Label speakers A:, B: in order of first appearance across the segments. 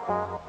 A: Hello.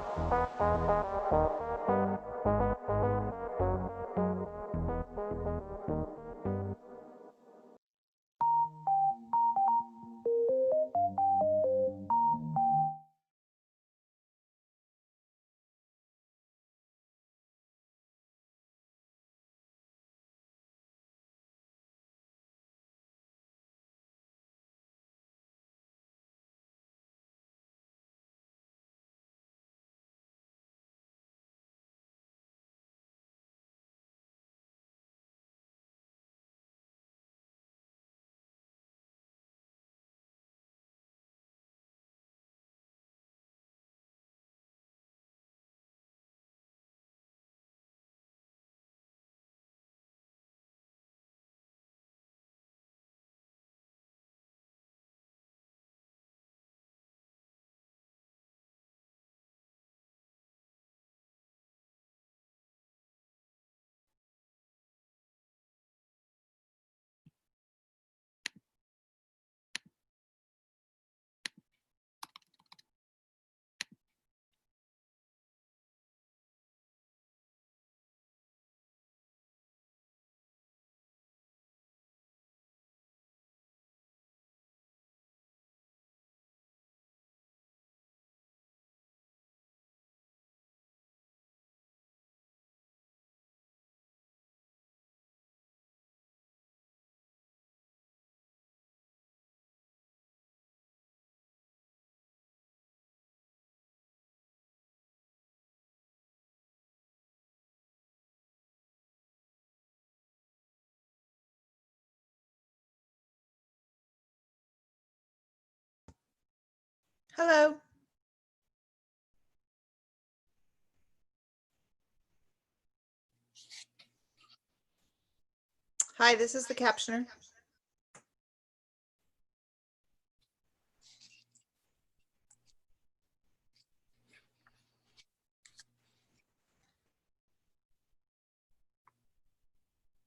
A: Hi, this is the captioner.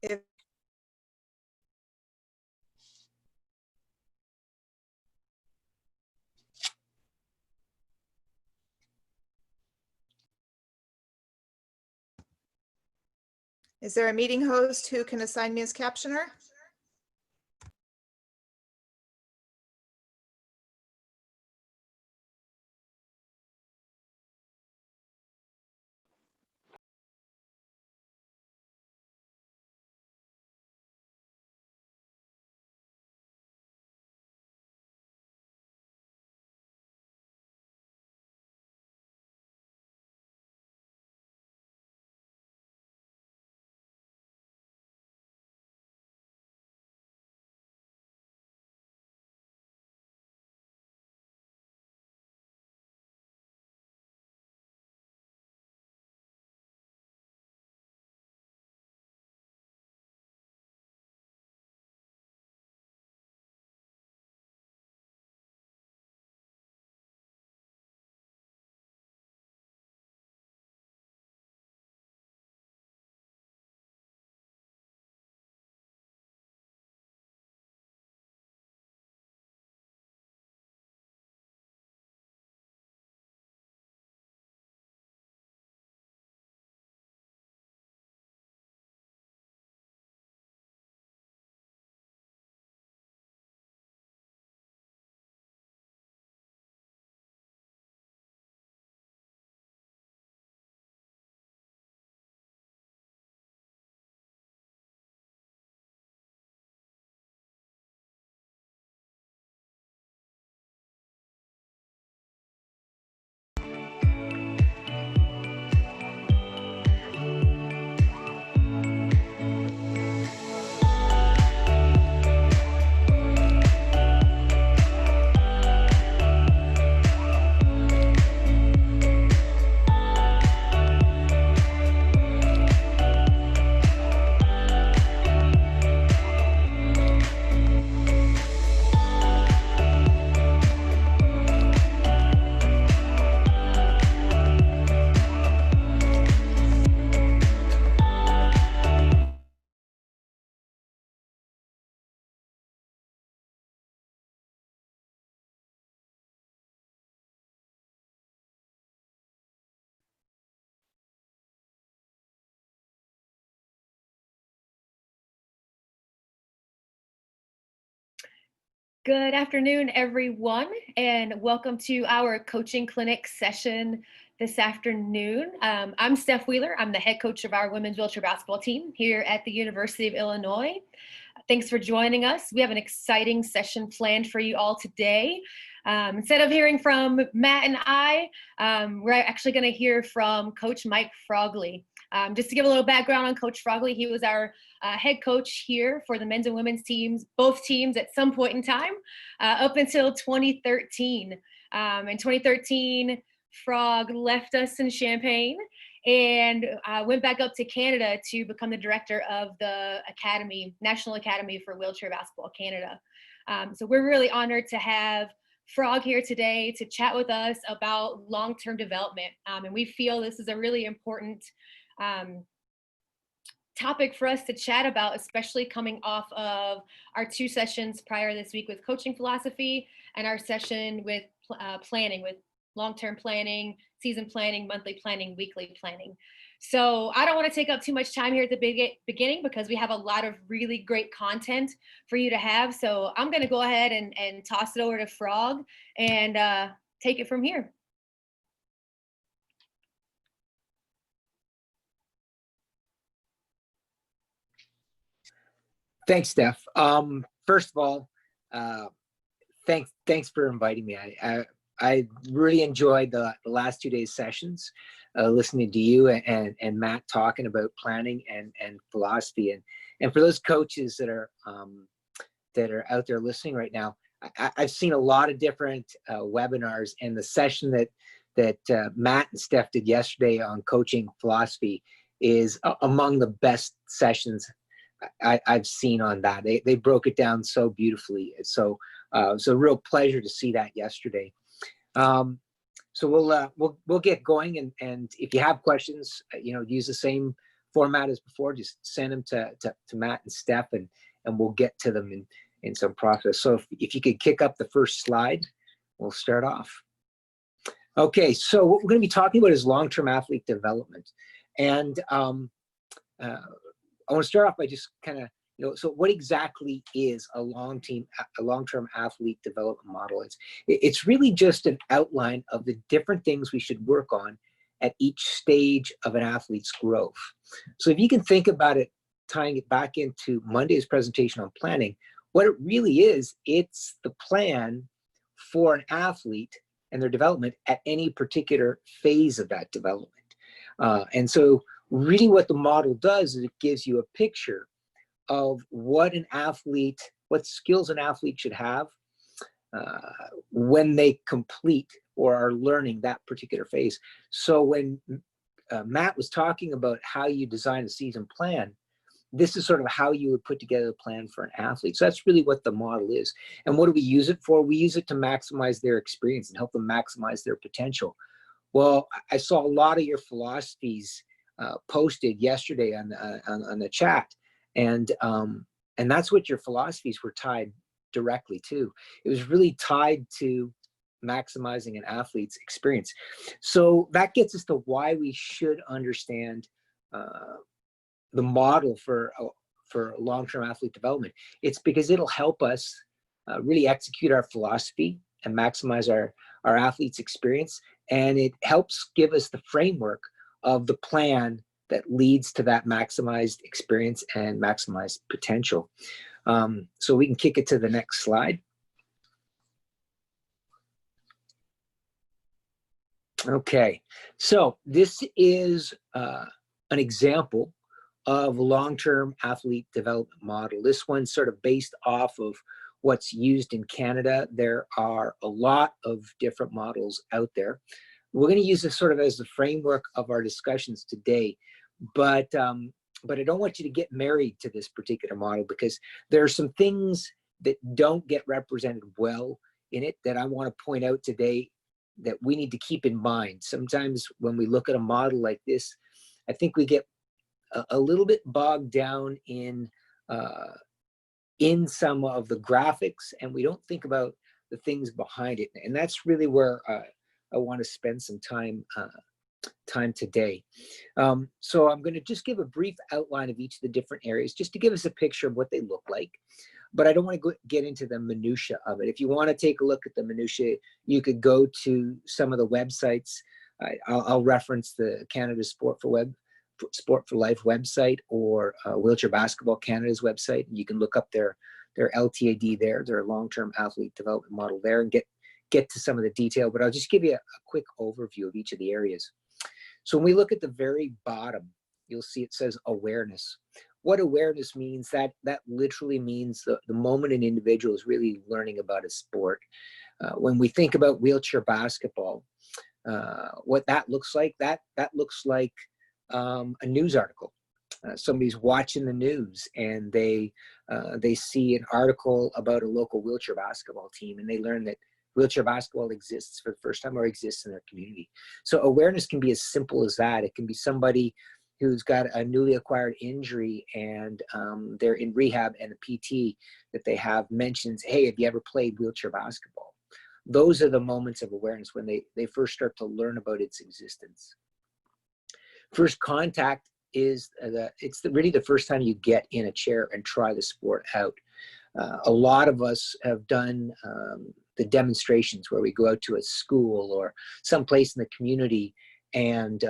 A: If Is there a meeting host who can assign me as captioner?
B: Good afternoon, everyone, and welcome to our coaching clinic session this afternoon. I'm Steph Wheeler. I'm the head coach of our women's wheelchair basketball team here at the University of Illinois. Thanks for joining us. We have an exciting session planned for you all today. Instead of hearing from Matt and I, we're actually going to hear from Coach Mike Frogley. Just to give a little background on Coach Frogley, he was our head coach here for the men's and women's teams, both teams at some point in time, up until 2013. In 2013, Frog left us in Champaign and went back up to Canada to become the director of the Academy, National Academy for Wheelchair Basketball Canada. So we're really honored to have Frog here today to chat with us about long-term development. And we feel this is a really important topic for us to chat about, especially coming off of our two sessions prior this week with coaching philosophy and our session with planning, with long-term planning, season planning, monthly planning, weekly planning. So I don't want to take up too much time here at the beginning because we have a lot of really great content for you to have. So I'm going to go ahead and toss it over to Frog and take it from here.
C: Thanks, Steph. First of all, thanks for inviting me. I really enjoyed the last 2 days sessions, listening to you and Matt talking about planning and philosophy. And for those coaches that are out there listening right now, I've seen a lot of different webinars, and the session that Matt and Steph did yesterday on coaching philosophy is among the best sessions I've seen on that. They broke it down so beautifully. So it's a real pleasure to see that yesterday. So we'll get going, and if you have questions, use the same format as before. Just send them to Matt and Steph, and we'll get to them in some process. So if you could kick up the first slide, we'll start off. Okay, so what we're going to be talking about is long-term athlete development, and I want to start off by just kind of, so what exactly is a long-term athlete development model? It's really just an outline of the different things we should work on at each stage of an athlete's growth. So if you can think about it, tying it back into Monday's presentation on planning, what it really is, it's the plan for an athlete and their development at any particular phase of that development. And so really what the model does is it gives you a picture of what skills an athlete should have when they complete or are learning that particular phase. So when Matt was talking about how you design a season plan, this is sort of how you would put together a plan for an athlete. So that's really what the model is. And what do we use it for? We use it to maximize their experience and help them maximize their potential. Well, I saw a lot of your philosophies posted yesterday on the chat, and that's what your philosophies were tied directly to. It was really tied to maximizing an athlete's experience. So that gets us to why we should understand the model for long-term athlete development. It's because it'll help us really execute our philosophy and maximize our athlete's experience, and it helps give us the framework of the plan that leads to that maximized experience and maximized potential. So we can kick it to the next slide. Okay, so this is an example of a long-term athlete development model. This one's sort of based off of what's used in Canada. There are a lot of different models out there. We're going to use this sort of as the framework of our discussions today, but I don't want you to get married to this particular model because there are some things that don't get represented well in it that I want to point out today that we need to keep in mind. Sometimes when we look at a model like this, I think we get a little bit bogged down in some of the graphics, and we don't think about the things behind it. And that's really where I want to spend some time today. So I'm going to just give a brief outline of each of the different areas just to give us a picture of what they look like. but I don't want to get into the minutia of it. If you want to take a look at the minutia, you could go to some of the websites. I'll reference the Canada Sport for Life website, or Wheelchair Basketball Canada's website, and you can look up their LTAD there, their long-term athlete development model there, and get to some of the detail. But I'll just give you a quick overview of each of the areas. So when we look at the very bottom, you'll see it says awareness. What awareness means, that literally means the moment an individual is really learning about a sport. When we think about wheelchair basketball, what that looks like, that looks like a news article. Somebody's watching the news and they see an article about a local wheelchair basketball team, and they learn that wheelchair basketball exists for the first time or exists in their community. So awareness can be as simple as that. It can be somebody who's got a newly acquired injury and they're in rehab, and the PT that they have mentions, hey, have you ever played wheelchair basketball? Those are the moments of awareness when they first start to learn about its existence. First contact is really the first time you get in a chair and try the sport out. A lot of us have done the demonstrations where we go out to a school or someplace in the community, and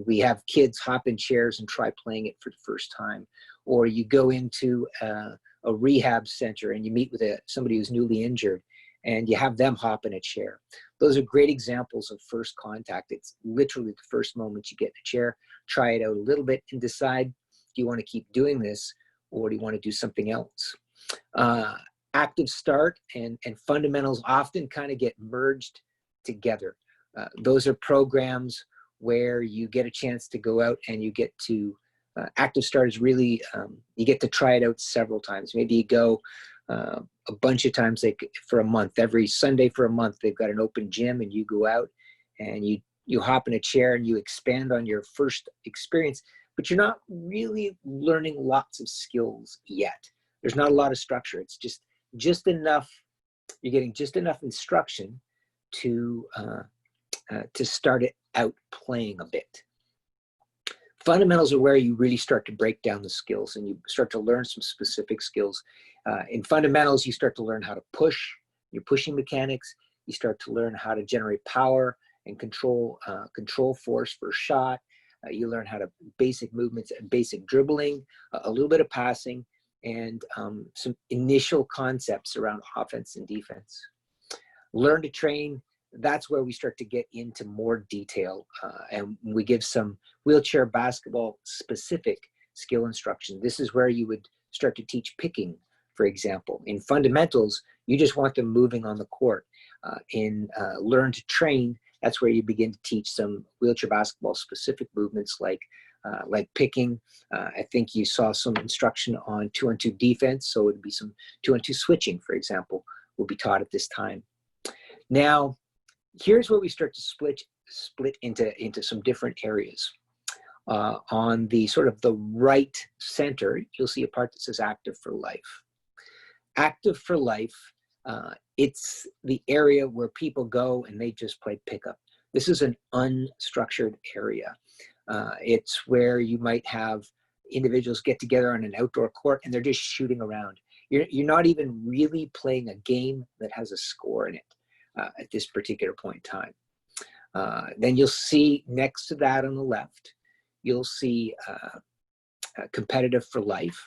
C: we have kids hop in chairs and try playing it for the first time. Or you go into a rehab center and you meet with somebody who's newly injured, and you have them hop in a chair. Those are great examples of first contact. It's literally the first moment you get in a chair, try it out a little bit, and decide, do you want to keep doing this, or do you want to do something else? Active start and fundamentals often kind of get merged together. Those are programs where you get a chance to go out and you get to, active start is really, you get to try it out several times. Maybe you go a bunch of times, like for a month, every Sunday for a month, they've got an open gym, and you go out and you hop in a chair and you expand on your first experience, but you're not really learning lots of skills yet. There's not a lot of structure. It's just enough. You're getting just enough instruction to start it out playing a bit. Fundamentals are where you really start to break down the skills, and you start to learn some specific skills. In fundamentals, you start to learn how to push, your pushing mechanics. You start to learn how to generate power and control force for a shot. You learn how to basic movements and basic dribbling, a little bit of passing, and some initial concepts around offense and defense. Learn to train. That's where we start to get into more detail, and we give some wheelchair basketball specific skill instruction. This is where you would start to teach picking, for example. In fundamentals, you just want them moving on the court. In learn to train, that's where you begin to teach some wheelchair basketball specific movements like picking. I think you saw some instruction on 2-on-2 defense, so it would be some 2-on-2 switching, for example, will be taught at this time. Now, here's where we start to split into some different areas. On the sort of the right center, you'll see a part that says Active for Life. Active for Life, it's the area where people go and they just play pickup. This is an unstructured area. It's where you might have individuals get together on an outdoor court and they're just shooting around. You're not even really playing a game that has a score in it at this particular point in time. Then you'll see next to that on the left, you'll see Competitive for Life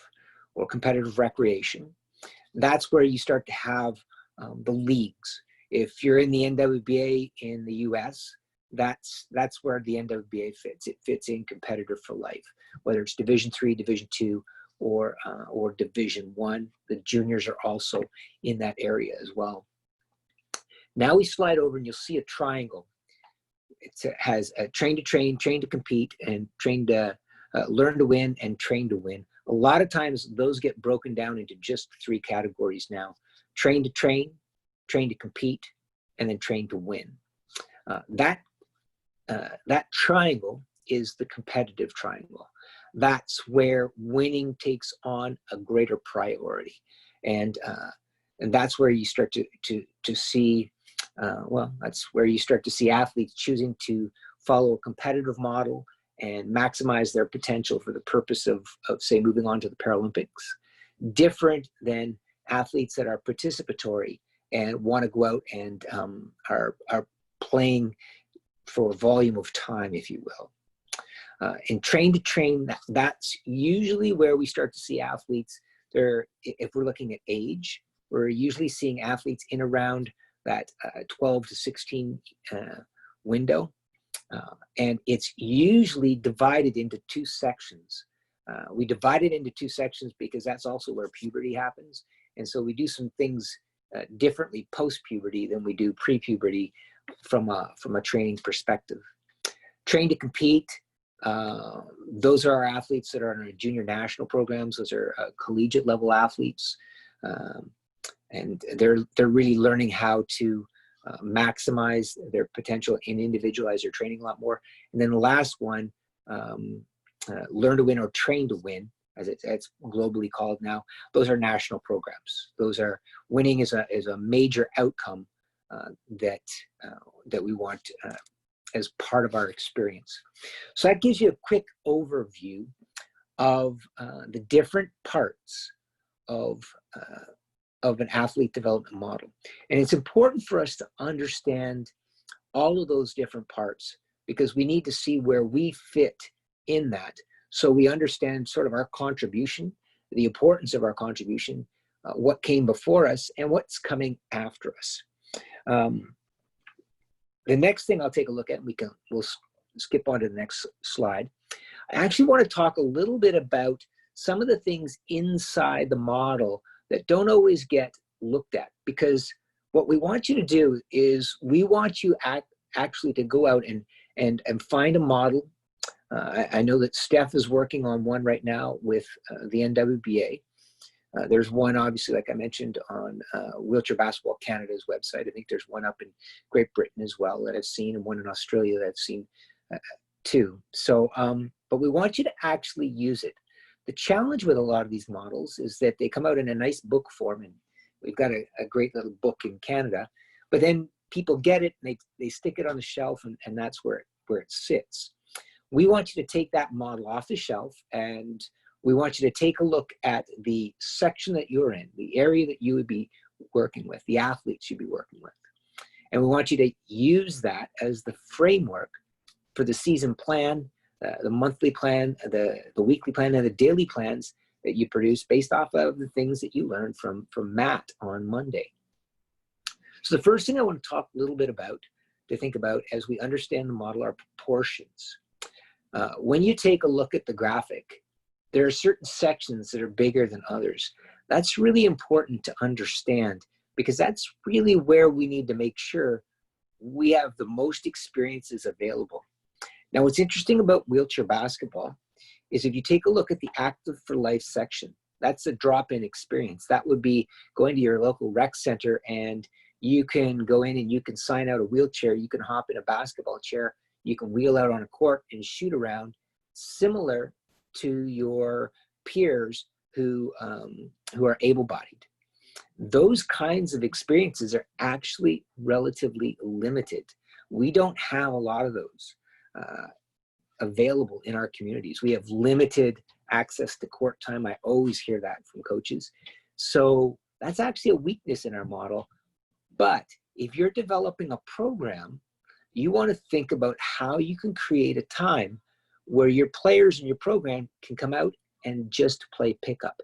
C: or Competitive Recreation. That's where you start to have the leagues. If you're in the NWBA in the US, that's where the NWBA fits. It fits in Competitive for Life, whether it's Division III, Division II, or Division I. The juniors are also in that area as well. Now we slide over and you'll see a triangle. It has a train to train, train to compete, and train to learn to win, and train to win. A lot of times those get broken down into just 3 categories now: train to compete, and then train to win. That triangle is the competitive triangle. That's where winning takes on a greater priority, and that's where you start to see. That's where you start to see athletes choosing to follow a competitive model and maximize their potential for the purpose of say, moving on to the Paralympics. Different than athletes that are participatory and want to go out and are playing for volume of time, if you will. And train to train, that's usually where we start to see athletes. If we're looking at age, we're usually seeing athletes in around that 12 to 16 window. And it's usually divided into two sections. We divide it into two sections because that's also where puberty happens. And so we do some things differently post-puberty than we do pre-puberty from a training perspective. Train to compete. Those are our athletes that are in our junior national programs. Those are collegiate level athletes. And they're really learning how to maximize their potential and individualize their training a lot more. And then the last one, learn to win or train to win, as it's globally called now. Those are national programs. Those are winning is a major outcome that we want as part of our experience. So that gives you a quick overview of the different parts of an athlete development model. And it's important for us to understand all of those different parts because we need to see where we fit in that. So we understand sort of our contribution, the importance of our contribution, what came before us and what's coming after us. The next thing I'll take a look at, we'll skip on to the next slide. I actually want to talk a little bit about some of the things inside the model that don't always get looked at, because what we want you to do is we want you actually to go out and find a model. I know that Steph is working on one right now with the NWBA. There's one, obviously, like I mentioned, on Wheelchair Basketball Canada's website. I think there's one up in Great Britain as well that I've seen, and one in Australia that I've seen too. So, but we want you to actually use it. The challenge with a lot of these models is that they come out in a nice book form, and we've got a great little book in Canada, but then people get it and they stick it on the shelf, and that's where it sits. We want you to take that model off the shelf, and we want you to take a look at the section that you're in, the area that you would be working with, the athletes you'd be working with. And we want you to use that as the framework for the season plan, the monthly plan, the weekly plan, and the daily plans that you produce based off of the things that you learned from Matt on Monday. So the first thing I want to talk a little bit about, to think about as we understand the model, are proportions. When you take a look at the graphic, there are certain sections that are bigger than others. That's really important to understand because that's really where we need to make sure we have the most experiences available. Now, what's interesting about wheelchair basketball is if you take a look at the Active for Life section, that's a drop-in experience. That would be going to your local rec center and you can go in and you can sign out a wheelchair, you can hop in a basketball chair, you can wheel out on a court and shoot around, similar to your peers who are able-bodied. Those kinds of experiences are actually relatively limited. We don't have a lot of those available in our communities. We have limited access to court time. I always hear that from coaches. So that's actually a weakness in our model. But if you're developing a program, you want to think about how you can create a time where your players in your program can come out and just play pickup.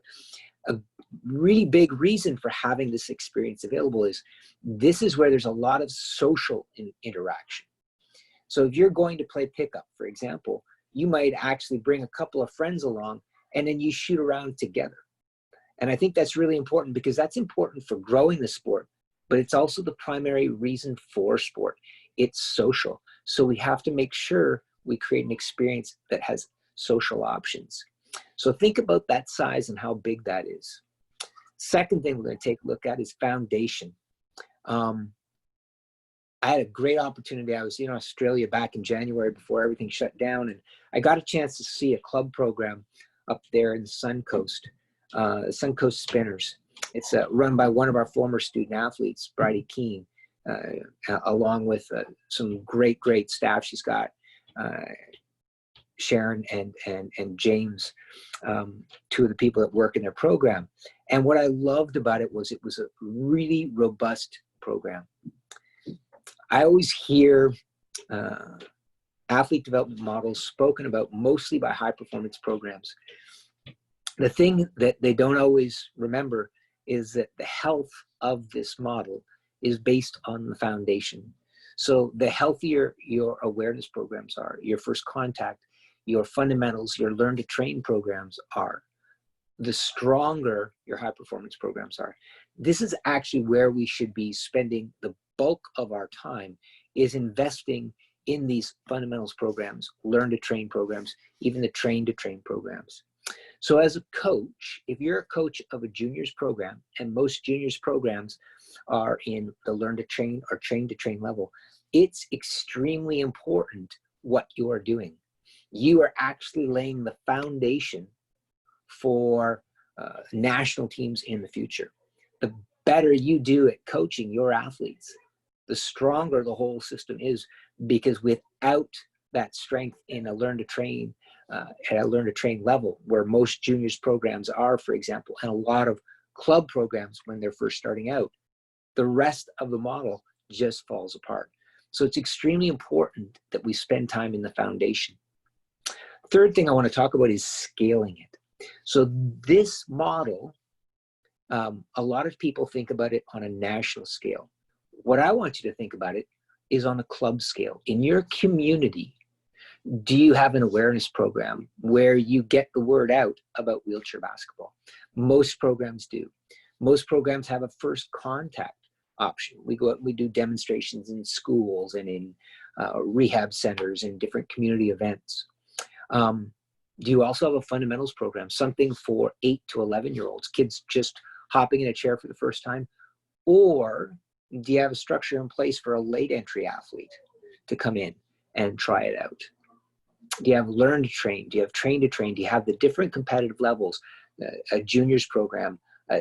C: A really big reason for having this experience available is this is where there's a lot of social interaction. So if you're going to play pickup, for example, you might actually bring a couple of friends along and then you shoot around together. And I think that's really important because that's important for growing the sport, but it's also the primary reason for sport. It's social. So we have to make sure we create an experience that has social options. So think about that size and how big that is. Second thing we're going to take a look at is foundation. I had a great opportunity. I was in Australia back in January before everything shut down, and I got a chance to see a club program up there in the Suncoast Spinners. It's run by one of our former student athletes, Bridie Keene, along with some great staff she's got. Sharon and James, two of the people that work in their program. And what I loved about it was a really robust program. I always hear athlete development models spoken about mostly by high performance programs. The thing that they don't always remember is that the health of this model is based on the foundation. So the healthier your awareness programs are, your first contact, your fundamentals, your learn to train programs are, the stronger your high performance programs are. This is actually where we should be spending the bulk of our time, is investing in these fundamentals programs, learn to train programs, even the train to train programs. So as a coach, if you're a coach of a juniors program, and most juniors programs are in the learn to train or train to train level, it's extremely important what you are doing. You are actually laying the foundation for national teams in the future. The better you do at coaching your athletes, the stronger the whole system is, because without that strength in a learn to train, at a learn to train level, where most juniors programs are, for example, and a lot of club programs when they're first starting out, the rest of the model just falls apart. So it's extremely important that we spend time in the foundation. Third thing I want to talk about is scaling it. So this model, a lot of people think about it on a national scale. What I want you to think about it is on a club scale. In your community, do you have an awareness program where you get the word out about wheelchair basketball? Most programs do. Most programs have a first contact option. We go out and we do demonstrations in schools and in rehab centers and different community events. Do you also have a fundamentals program, something for 8 to 11-year-olds, kids just hopping in a chair for the first time? Or do you have a structure in place for a late entry athlete to come in and try it out? Do you have learn to train? Do you have train to train? Do you have the different competitive levels, a juniors program,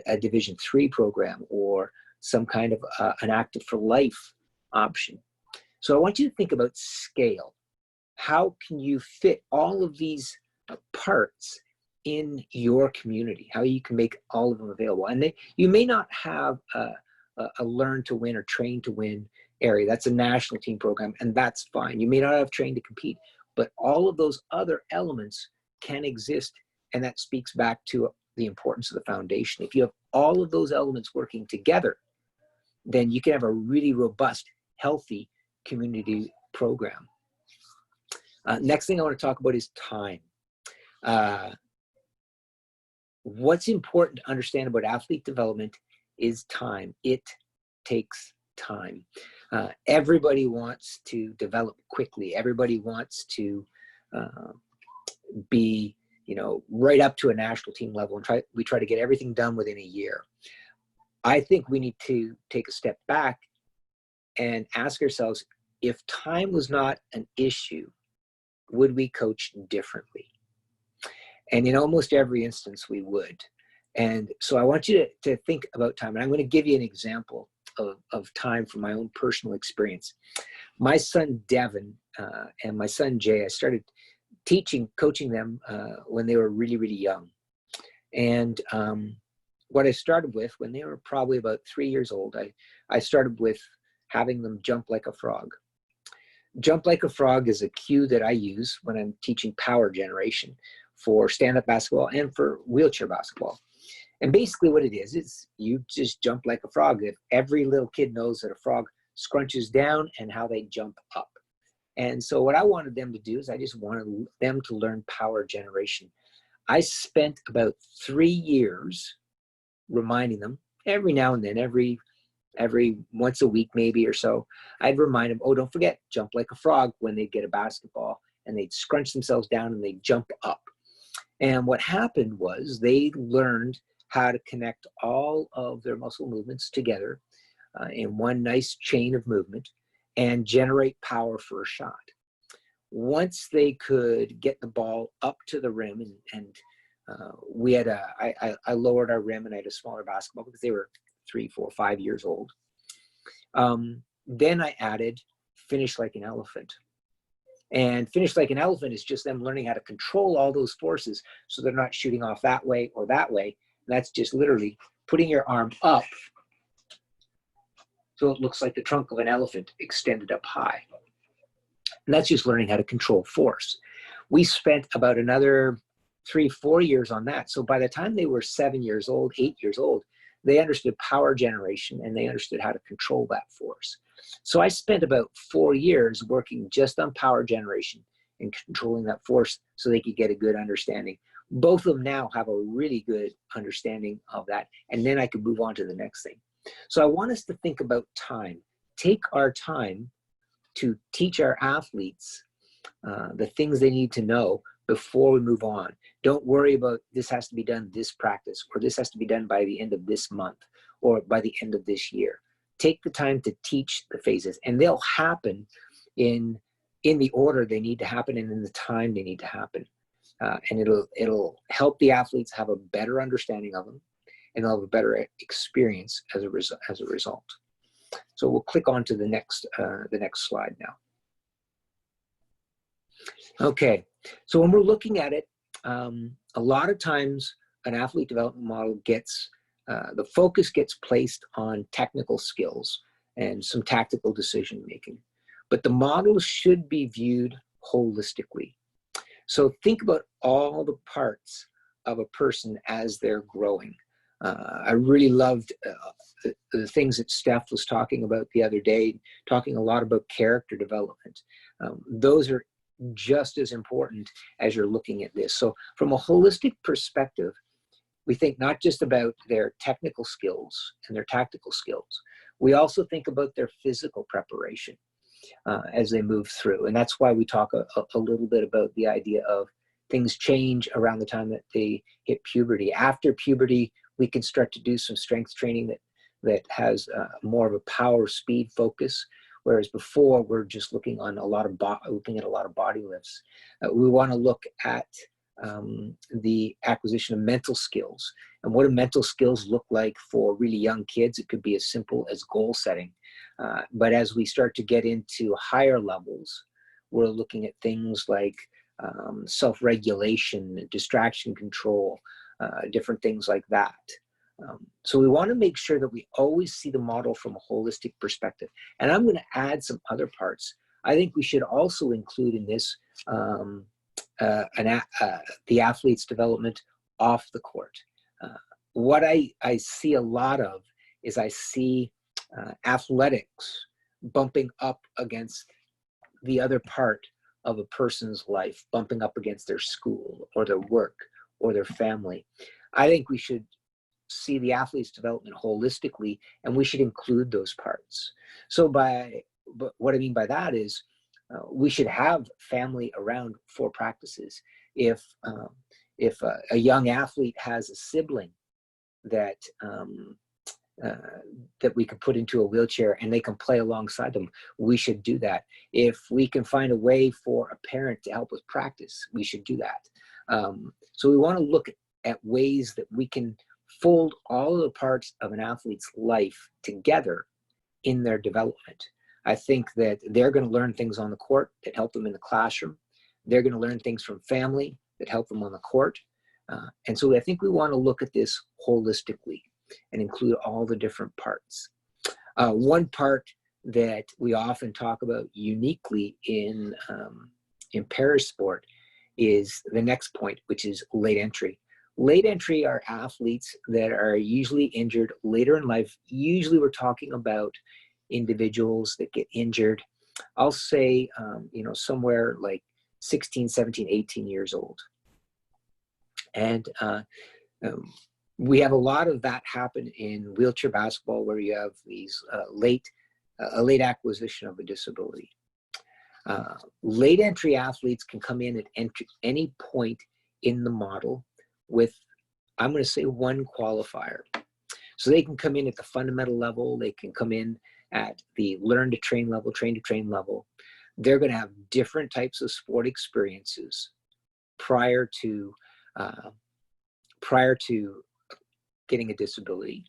C: a Division III program, or some kind of an active for life option? So I want you to think about scale. How can you fit all of these parts in your community? How you can make all of them available? And you may not have a learn to win or train to win area. That's a national team program, and that's fine. You may not have trained to compete, but all of those other elements can exist, and that speaks back to the importance of the foundation. If you have all of those elements working together, then you can have a really robust, healthy community program. Next thing I want to talk about is time. What's important to understand about athlete development is time. It takes time. Everybody wants to develop quickly. Everybody wants to be, right up to a national team level, and we try to get everything done within a year. I think we need to take a step back and ask ourselves, if time was not an issue, would we coach differently? And in almost every instance, we would. And so I want you to think about time. And I'm going to give you an example of time from my own personal experience. My son, Devin, and my son, Jay, I started coaching them when they were really, really young. And what I started with, when they were probably about 3 years old, I started with having them jump like a frog. Jump like a frog is a cue that I use when I'm teaching power generation for stand-up basketball and for wheelchair basketball. And basically what it is you just jump like a frog. If every little kid knows that a frog scrunches down and how they jump up. And so what I wanted them to do is I just wanted them to learn power generation. I spent about 3 years reminding them every now and then, every once a week maybe or so, I'd remind them, oh, don't forget, jump like a frog when they get a basketball, and they'd scrunch themselves down and they'd jump up. And what happened was they learned how to connect all of their muscle movements together in one nice chain of movement and generate power for a shot. Once they could get the ball up to the rim, and we had I lowered our rim and I had a smaller basketball because they were 3, 4, 5 years old. Then I added finish like an elephant. And Finish Like an Elephant is just them learning how to control all those forces so they're not shooting off that way or that way. And that's just literally putting your arm up so it looks like the trunk of an elephant extended up high. And that's just learning how to control force. We spent about another 3-4 years on that. So by the time they were 7 years old, 8 years old, they understood power generation and they understood how to control that force. So I spent about 4 years working just on power generation and controlling that force so they could get a good understanding. Both of them now have a really good understanding of that. And then I could move on to the next thing. So I want us to think about time. Take our time to teach our athletes the things they need to know before we move on. Don't worry about this has to be done this practice, or this has to be done by the end of this month, or by the end of this year. Take the time to teach the phases, and they'll happen in the order they need to happen and in the time they need to happen. And it'll help the athletes have a better understanding of them, and they'll have a better experience as a result. So we'll click on to the next slide now. Okay, so when we're looking at it, a lot of times an athlete development model gets, the focus gets placed on technical skills and some tactical decision making, but the model should be viewed holistically. So think about all the parts of a person as they're growing. I really loved the things that Steph was talking about the other day, talking a lot about character development. Those are just as important as you're looking at this. So from a holistic perspective, we think not just about their technical skills and their tactical skills. We also think about their physical preparation as they move through. And that's why we talk a little bit about the idea of things change around the time that they hit puberty. After puberty, we can start to do some strength training that has more of a power speed focus. Whereas before, we're just looking at a lot of body lifts. We want to look at the acquisition of mental skills. And what do mental skills look like for really young kids? It could be as simple as goal setting. But as we start to get into higher levels, we're looking at things like self-regulation, distraction control, different things like that. So we want to make sure that we always see the model from a holistic perspective. And I'm going to add some other parts. I think we should also include in this the athlete's development off the court. What I see a lot of is I see athletics bumping up against the other part of a person's life, bumping up against their school or their work or their family. I think we should see the athlete's development holistically, and we should include those parts. But what I mean by that is we should have family around for practices. If a young athlete has a sibling that we can put into a wheelchair and they can play alongside them, we should do that. If we can find a way for a parent to help with practice, we should do that. So we want to look at ways that we can fold all of the parts of an athlete's life together in their development. I think that they're going to learn things on the court that help them in the classroom. They're going to learn things from family that help them on the court. And so I think we want to look at this holistically and include all the different parts. One part that we often talk about uniquely in parasport is the next point, which is late entry. Late entry are athletes that are usually injured later in life. Usually we're talking about individuals that get injured, I'll say, somewhere like 16, 17, 18 years old. And we have a lot of that happen in wheelchair basketball, where you have these late acquisition of a disability. Late entry athletes can come in at any point in the model with, I'm going to say, one qualifier. So they can come in at the fundamental level, they can come in at the learn to train level, train to train level. They're going to have different types of sport experiences prior to getting a disability.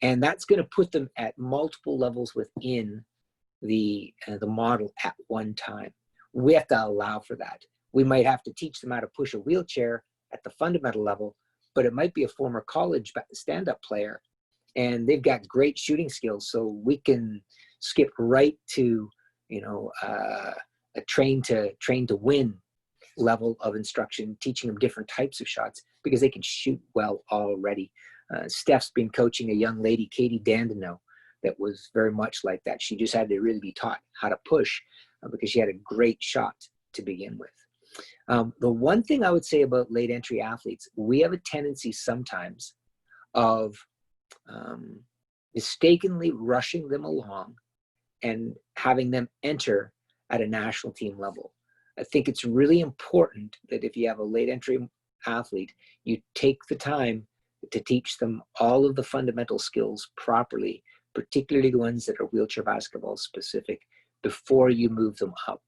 C: And that's going to put them at multiple levels within the model at one time. We have to allow for that. We might have to teach them how to push a wheelchair at the fundamental level, but it might be a former college stand-up player and they've got great shooting skills. So we can skip right to, a train to win level of instruction, teaching them different types of shots because they can shoot well already. Steph's been coaching a young lady, Katie Dandino, that was very much like that. She just had to really be taught how to push because she had a great shot to begin with. The one thing I would say about late entry athletes, we have a tendency sometimes of mistakenly rushing them along and having them enter at a national team level. I think it's really important that if you have a late entry athlete, you take the time to teach them all of the fundamental skills properly, particularly the ones that are wheelchair basketball specific, before you move them up.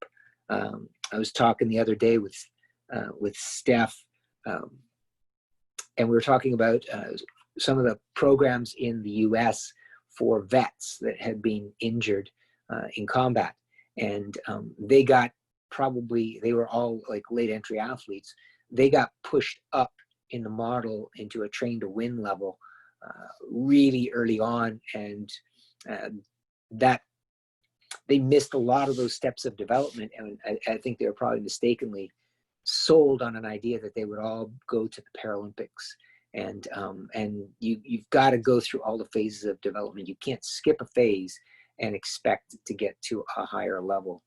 C: I was talking the other day with Steph, and we were talking about some of the programs in the US for vets that had been injured in combat. And they were all like late entry athletes. They got pushed up in the model into a train to win level really early on. And that they missed a lot of those steps of development. And I think they were probably mistakenly sold on an idea that they would all go to the Paralympics. And you've got to go through all the phases of development. You can't skip a phase and expect to get to a higher level.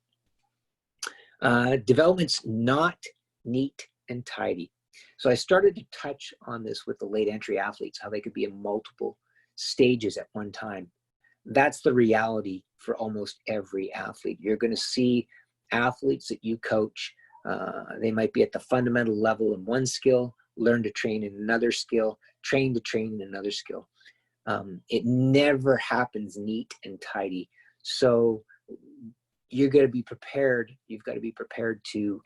C: Development's not neat and tidy. So I started to touch on this with the late entry athletes, how they could be in multiple stages at one time. That's the reality for almost every athlete. You're going to see athletes that you coach. They might be at the fundamental level in one skill, learn to train in another skill, train to train in another skill. It never happens neat and tidy. So you're going to be prepared. You've got to be prepared to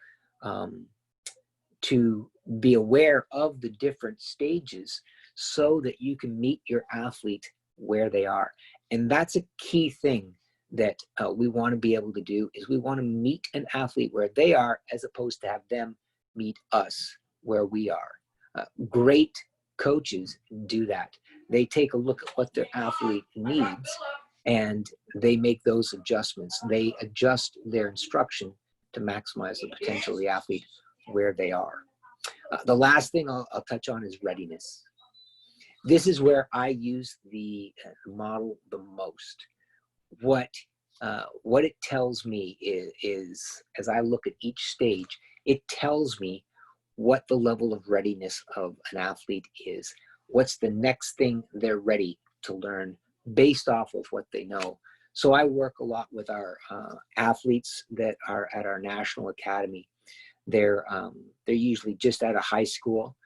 C: be aware of the different stages so that you can meet your athlete where they are. And that's a key thing that we want to be able to do, is we want to meet an athlete where they are as opposed to have them meet us where we are. Great coaches do that. They take a look at what their athlete needs and they make those adjustments. They adjust their instruction to maximize the potential of the athlete where they are. The last thing I'll touch on is readiness. This is where I use the model the most. What it tells me is, as I look at each stage, it tells me what the level of readiness of an athlete is. What's the next thing they're ready to learn based off of what they know. So I work a lot with our athletes that are at our national academy. They're usually just out of high school.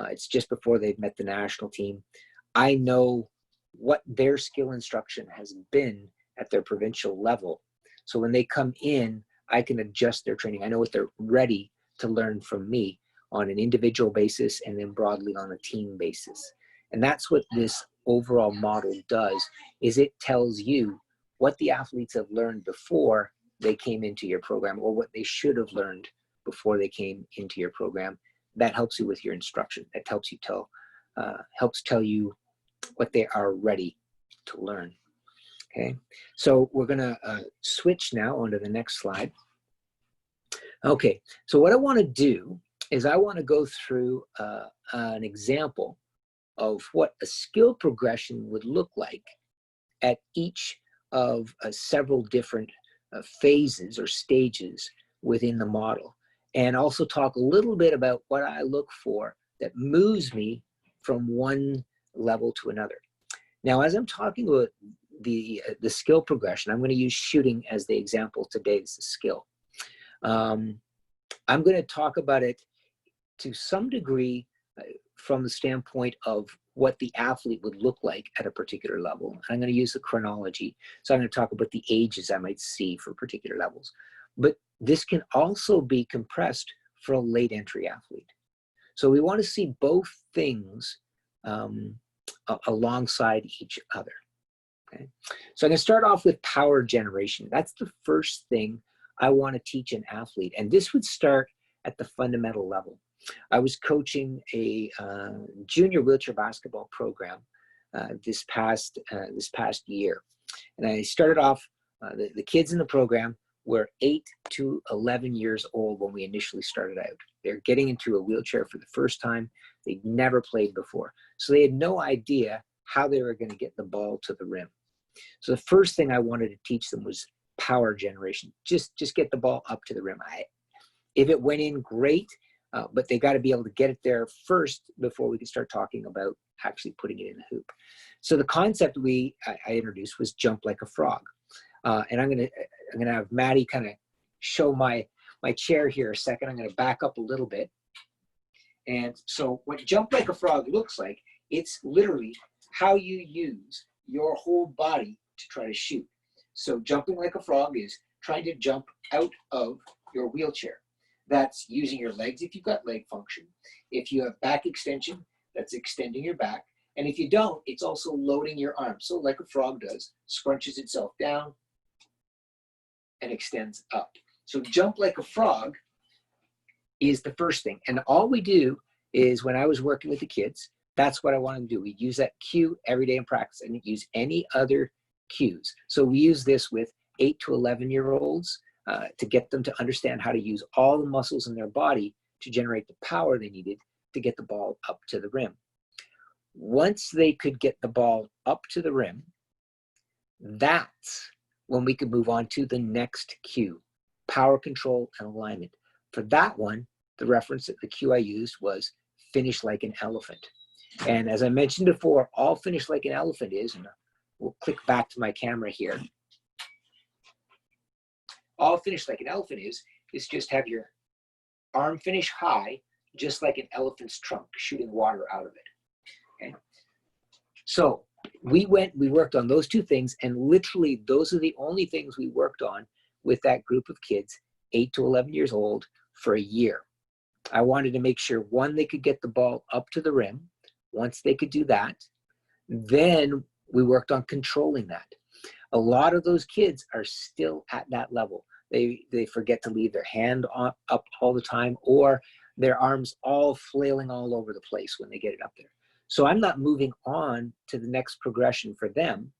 C: It's just before they've met the national team. I know what their skill instruction has been at their provincial level. So when they come in, I can adjust their training. I know what they're ready to learn from me on an individual basis and then broadly on a team basis. And that's what this overall model does, is it tells you what the athletes have learned before they came into your program, or what they should have learned before they came into your program. That helps you with your instruction. That helps you tell you what they are ready to learn. Okay, so we're gonna switch now onto the next slide. Okay, so what I want to do is I want to go through an example of what a skill progression would look like at each of several different phases or stages within the model, and also talk a little bit about what I look for that moves me from one level to another. Now, as I'm talking about the skill progression, I'm going to use shooting as the example today as a skill. I'm going to talk about it to some degree from the standpoint of what the athlete would look like at a particular level. I'm going to use the chronology. So I'm going to talk about the ages I might see for particular levels. But this can also be compressed for a late entry athlete. So we want to see both things alongside each other. Okay. So I'm going to start off with power generation. That's the first thing I want to teach an athlete. And this would start at the fundamental level. I was coaching a junior wheelchair basketball program this past year. And I started off, the kids in the program were 8 to 11 years old when we initially started out. They're getting into a wheelchair for the first time. They'd never played before. So they had no idea how they were going to get the ball to the rim. So the first thing I wanted to teach them was power generation. Just get the ball up to the rim. If it went in, great, but they got to be able to get it there first before we could start talking about actually putting it in the hoop. So the concept I introduced was jump like a frog. And I'm gonna have Maddie kind of show my chair here a second. I'm gonna back up a little bit. And so what jump like a frog looks like, it's literally how you use your whole body to try to shoot. So jumping like a frog is trying to jump out of your wheelchair. That's using your legs if you've got leg function. If you have back extension, that's extending your back. And if you don't, it's also loading your arms. So like a frog does, scrunches itself down and extends up. So jump like a frog is the first thing. And all we do is, when I was working with the kids, that's what I want them to do. We use that cue every day in practice, and use any other cues. So we use this with 8 to 11-year-olds to get them to understand how to use all the muscles in their body to generate the power they needed to get the ball up to the rim. Once they could get the ball up to the rim, that's when we could move on to the next cue, power control and alignment. For that one, the reference, the cue I used was finish like an elephant. And as I mentioned before, all finish like an elephant is, and we'll click back to my camera here. All finish like an elephant is just have your arm finish high, just like an elephant's trunk, shooting water out of it. Okay. So we worked on those two things, and literally those are the only things we worked on with that group of kids, 8 to 11 years old, for a year. I wanted to make sure, one, they could get the ball up to the rim. Once they could do that, then we worked on controlling that. A lot of those kids are still at that level. They forget to leave their hand up all the time, or their arms all flailing all over the place when they get it up there. So I'm not moving on to the next progression for them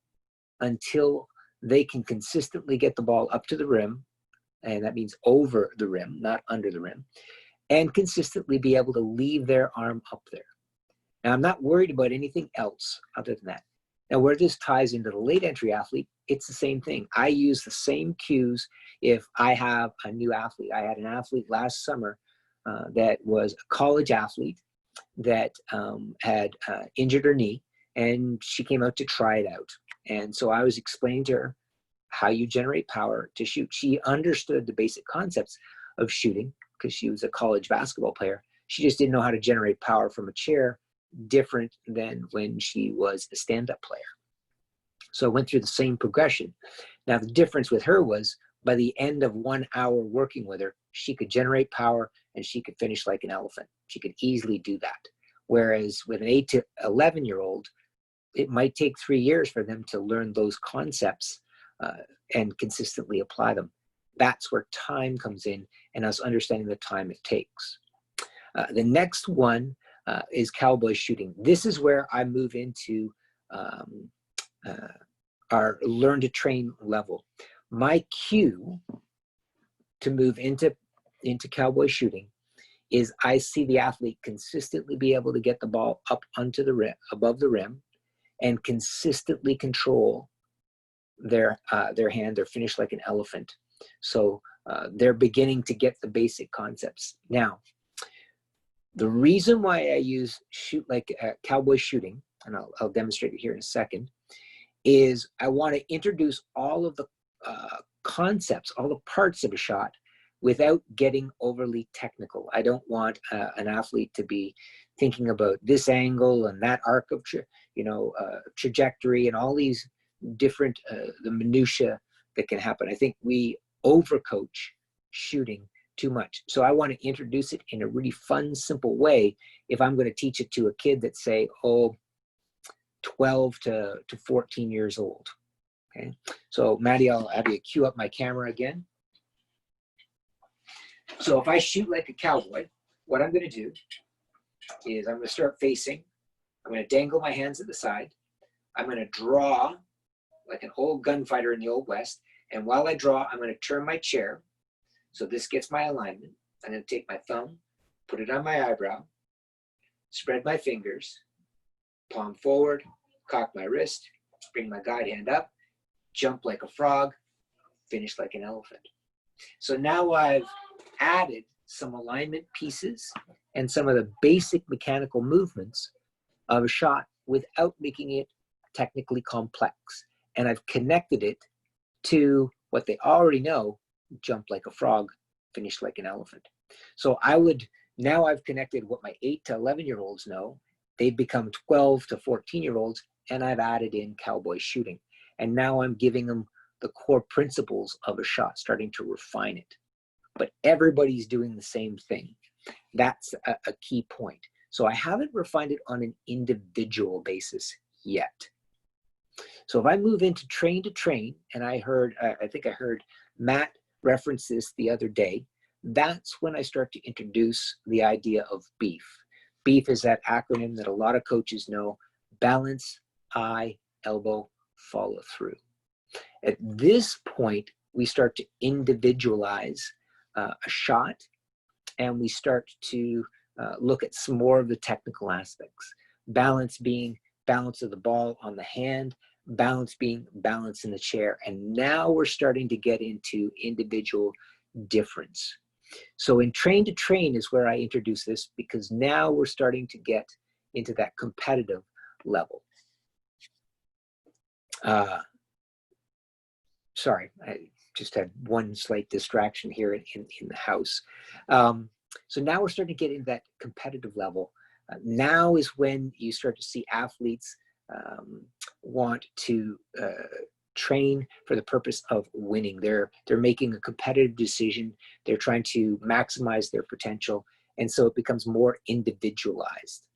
C: until they can consistently get the ball up to the rim, and that means over the rim, not under the rim, and consistently be able to leave their arm up there. Now, I'm not worried about anything else other than that. Now, where this ties into the late entry athlete, it's the same thing. I use the same cues if I have a new athlete. I had an athlete last summer that was a college athlete that had injured her knee, and she came out to try it out. And so I was explaining to her how you generate power to shoot. She understood the basic concepts of shooting because she was a college basketball player. She just didn't know how to generate power from a chair, different than when she was a stand-up player. So I went through the same progression. Now, the difference with her was, by the end of 1 hour working with her, she could generate power and she could finish like an elephant. She could easily do that. Whereas with an 8 to 11-year-old, it might take 3 years for them to learn those concepts and consistently apply them. That's where time comes in, and us understanding the time it takes. The next one is cowboy shooting. This is where I move into our learn to train level. My cue to move into cowboy shooting is I see the athlete consistently be able to get the ball up onto the rim, above the rim, and consistently control their hand, their finish like an elephant. So they're beginning to get the basic concepts. Now, the reason why I use shoot like cowboy shooting, and I'll demonstrate it here in a second, is I want to introduce all of the concepts, all the parts of a shot without getting overly technical. I don't want an athlete to be thinking about this angle and that arc of trajectory and all these different the minutia that can happen. I think we overcoach shooting too much. So I want to introduce it in a really fun, simple way if I'm going to teach it to a kid that's, say, 12 to 14 years old. Okay, so Maddie, I'll have you cue up my camera again. So if I shoot like a cowboy, what I'm going to do is I'm going to start facing. I'm going to dangle my hands at the side. I'm going to draw like an old gunfighter in the Old West. And while I draw, I'm going to turn my chair. So this gets my alignment. I'm going to take my thumb, put it on my eyebrow, spread my fingers, palm forward, cock my wrist, bring my guide hand up, jump like a frog, finish like an elephant. So now I've added some alignment pieces and some of the basic mechanical movements of a shot without making it technically complex. And I've connected it to what they already know: jump like a frog, finish like an elephant. So now I've connected what my 8 to 11-year-olds know. They've become 12 to 14-year-olds, and I've added in cowboy shooting. And now I'm giving them the core principles of a shot, starting to refine it. But everybody's doing the same thing. That's a key point. So I haven't refined it on an individual basis yet. So if I move into train to train, and I think I heard Matt reference this the other day, that's when I start to introduce the idea of BEEF. BEEF is that acronym that a lot of coaches know: balance, eye, elbow, follow through. At this point, we start to individualize a shot, and we start to look at some more of the technical aspects. Balance being balance of the ball on the hand, balance being balance in the chair. And now we're starting to get into individual difference. So in train to train is where I introduce this, because now we're starting to get into that competitive level. Sorry, I just had one slight distraction here in the house. So now we're starting to get into that competitive level. Now is when you start to see athletes want to train for the purpose of winning. They're making a competitive decision. They're trying to maximize their potential. And so it becomes more individualized.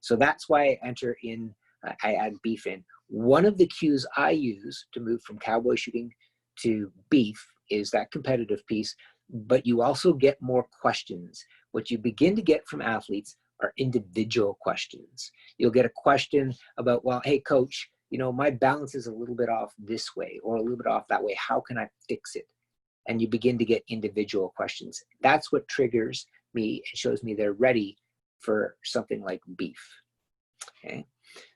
C: So that's why I add BEEF in. One of the cues I use to move from cowboy shooting to BEEF is that competitive piece, but you also get more questions. What you begin to get from athletes are individual questions. You'll get a question about, well, hey coach, my balance is a little bit off this way or a little bit off that way. How can I fix it? And you begin to get individual questions. That's what triggers me and shows me they're ready for something like BEEF. Okay,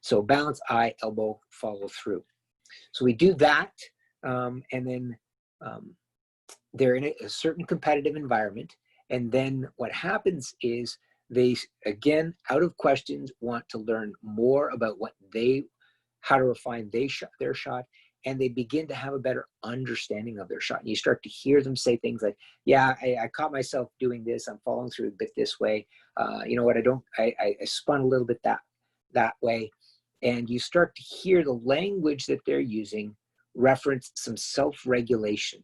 C: so balance, eye, elbow, follow through. So we do that, and then they're in a certain competitive environment. And then what happens is they, again, out of questions, want to learn more about how to refine their shot, and they begin to have a better understanding of their shot. And you start to hear them say things like, yeah, I caught myself doing this. I'm following through a bit this way. You know what, I spun a little bit that way. And you start to hear the language that they're using reference some self-regulation.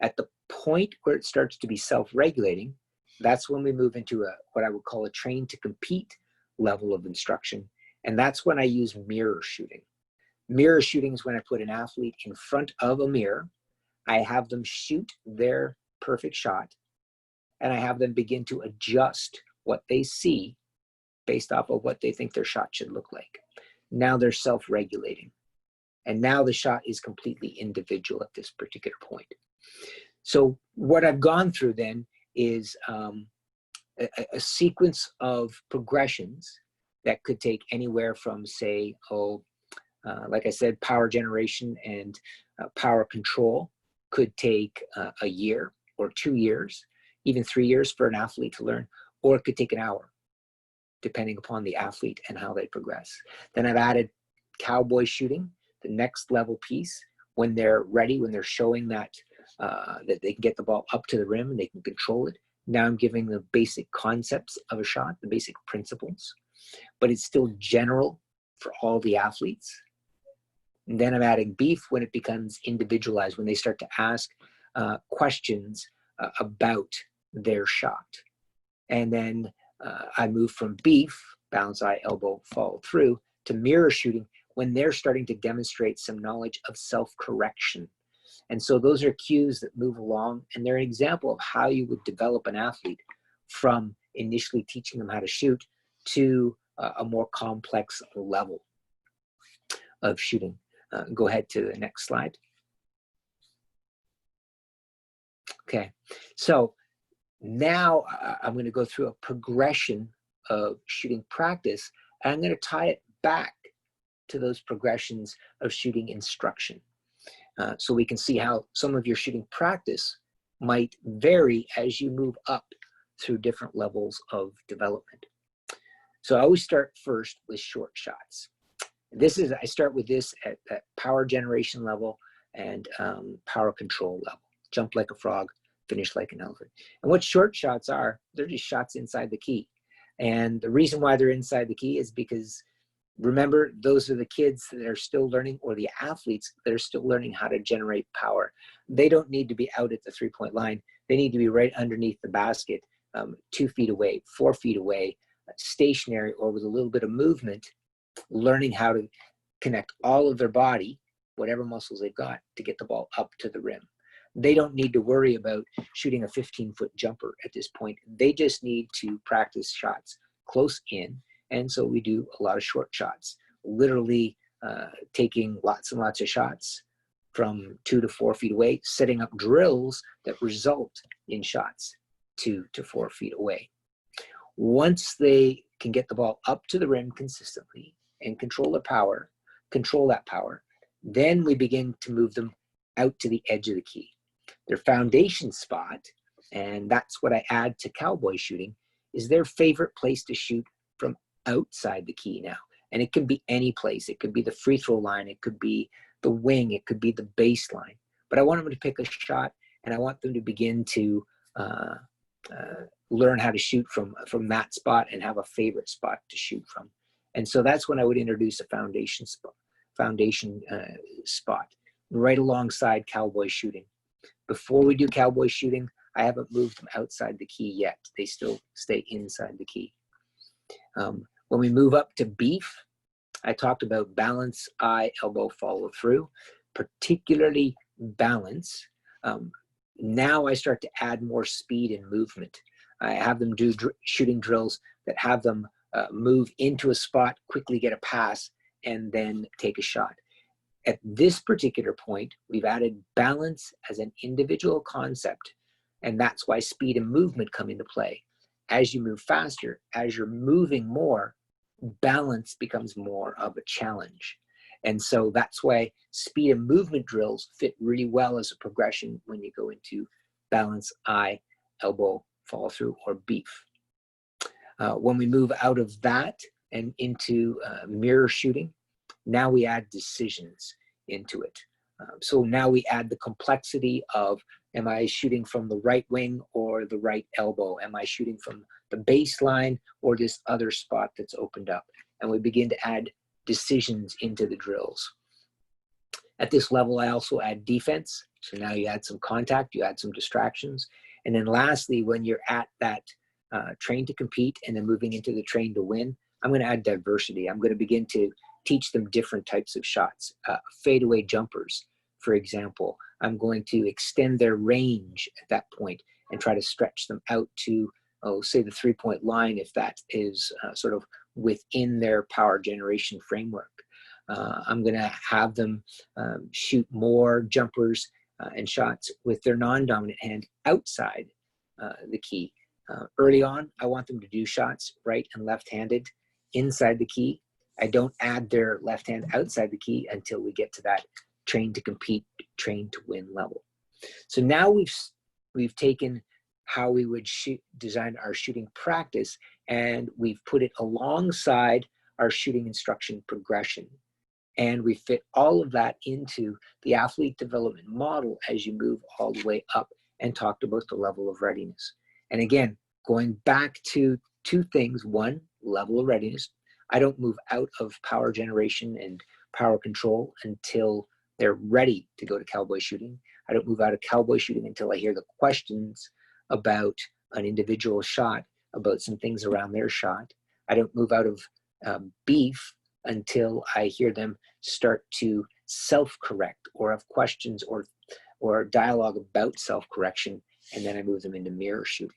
C: At the point where it starts to be self-regulating, that's when we move into what I would call a train to compete level of instruction. And that's when I use mirror shooting. Mirror shooting is when I put an athlete in front of a mirror. I have them shoot their perfect shot, and I have them begin to adjust what they see based off of what they think their shot should look like. Now they're self-regulating. And now the shot is completely individual at this particular point. So what I've gone through then is a sequence of progressions that could take anywhere from, say, like I said, power generation and power control could take a year or 2 years, even 3 years for an athlete to learn, or it could take an hour, depending upon the athlete and how they progress. Then I've added cowboy shooting, the next level piece, when they're ready, when they're showing that they can get the ball up to the rim and they can control it. Now I'm giving the basic concepts of a shot, the basic principles, but it's still general for all the athletes. And then I'm adding BEEF when it becomes individualized, when they start to ask questions about their shot. And then I move from BEEF, balance, eye, elbow, follow through, to mirror shooting when they're starting to demonstrate some knowledge of self-correction. And so those are cues that move along, and they're an example of how you would develop an athlete from initially teaching them how to shoot to a more complex level of shooting. Go ahead to the next slide. Okay, so now I'm going to go through a progression of shooting practice, and I'm going to tie it back to those progressions of shooting instruction. So we can see how some of your shooting practice might vary as you move up through different levels of development. So I always start first with short shots. I start with this at power generation level and power control level. Jump like a frog, finish like an elephant. And what short shots are, they're just shots inside the key. And the reason why they're inside the key is because, remember, those are the kids that are still learning, or the athletes that are still learning how to generate power. They don't need to be out at the three-point line. They need to be right underneath the basket, 2 feet away, 4 feet away, stationary, or with a little bit of movement, learning how to connect all of their body, whatever muscles they've got, to get the ball up to the rim. They don't need to worry about shooting a 15-foot jumper at this point. They just need to practice shots close in. And so we do a lot of short shots, literally taking lots and lots of shots from 2 to 4 feet away, setting up drills that result in shots 2 to 4 feet away. Once they can get the ball up to the rim consistently and control that power, then we begin to move them out to the edge of the key. Their foundation spot, and that's what I add to cowboy shooting, is their favorite place to shoot from outside the key now. And it can be any place. It could be the free throw line. It could be the wing. It could be the baseline. But I want them to pick a shot, and I want them to begin to learn how to shoot from that spot and have a favorite spot to shoot from. And so that's when I would introduce a foundation spot right alongside cowboy shooting. Before we do cowboy shooting, I haven't moved them outside the key yet. They still stay inside the key. When we move up to beef, I talked about balance, eye, elbow, follow through, particularly balance. Now I start to add more speed and movement. I have them do shooting drills that have them move into a spot, quickly get a pass, and then take a shot. At this particular point, we've added balance as an individual concept, and that's why speed and movement come into play. As you move faster, as you're moving more, balance becomes more of a challenge. And so that's why speed and movement drills fit really well as a progression when you go into balance, eye, elbow, follow through, or beef. When we move out of that and into mirror shooting, now we add decisions into it. So now we add the complexity of, am I shooting from the right wing or the right elbow? Am I shooting from the baseline or this other spot that's opened up? And we begin to add decisions into the drills. At this level, I also add defense. So now you add some contact, you add some distractions. And then lastly, when you're at that train to compete and then moving into the train to win, I'm going to add diversity. I'm going to begin to teach them different types of shots. Fadeaway jumpers, for example. I'm going to extend their range at that point and try to stretch them out to, say, the three-point line, if that is sort of within their power generation framework. I'm going to have them shoot more jumpers and shots with their non-dominant hand outside the key. Early on, I want them to do shots right and left-handed inside the key. I don't add their left hand outside the key until we get to that train to compete, train to win level. So now we've taken how we would design our shooting practice, and we've put it alongside our shooting instruction progression. And we fit all of that into the athlete development model as you move all the way up, and talked about the level of readiness. And again, going back to two things. One, level of readiness. I don't move out of power generation and power control until they're ready to go to cowboy shooting. I don't move out of cowboy shooting until I hear the questions about an individual shot, about some things around their shot. I don't move out of beef until I hear them start to self-correct or have questions or or dialogue about self-correction, and then I move them into mirror shooting.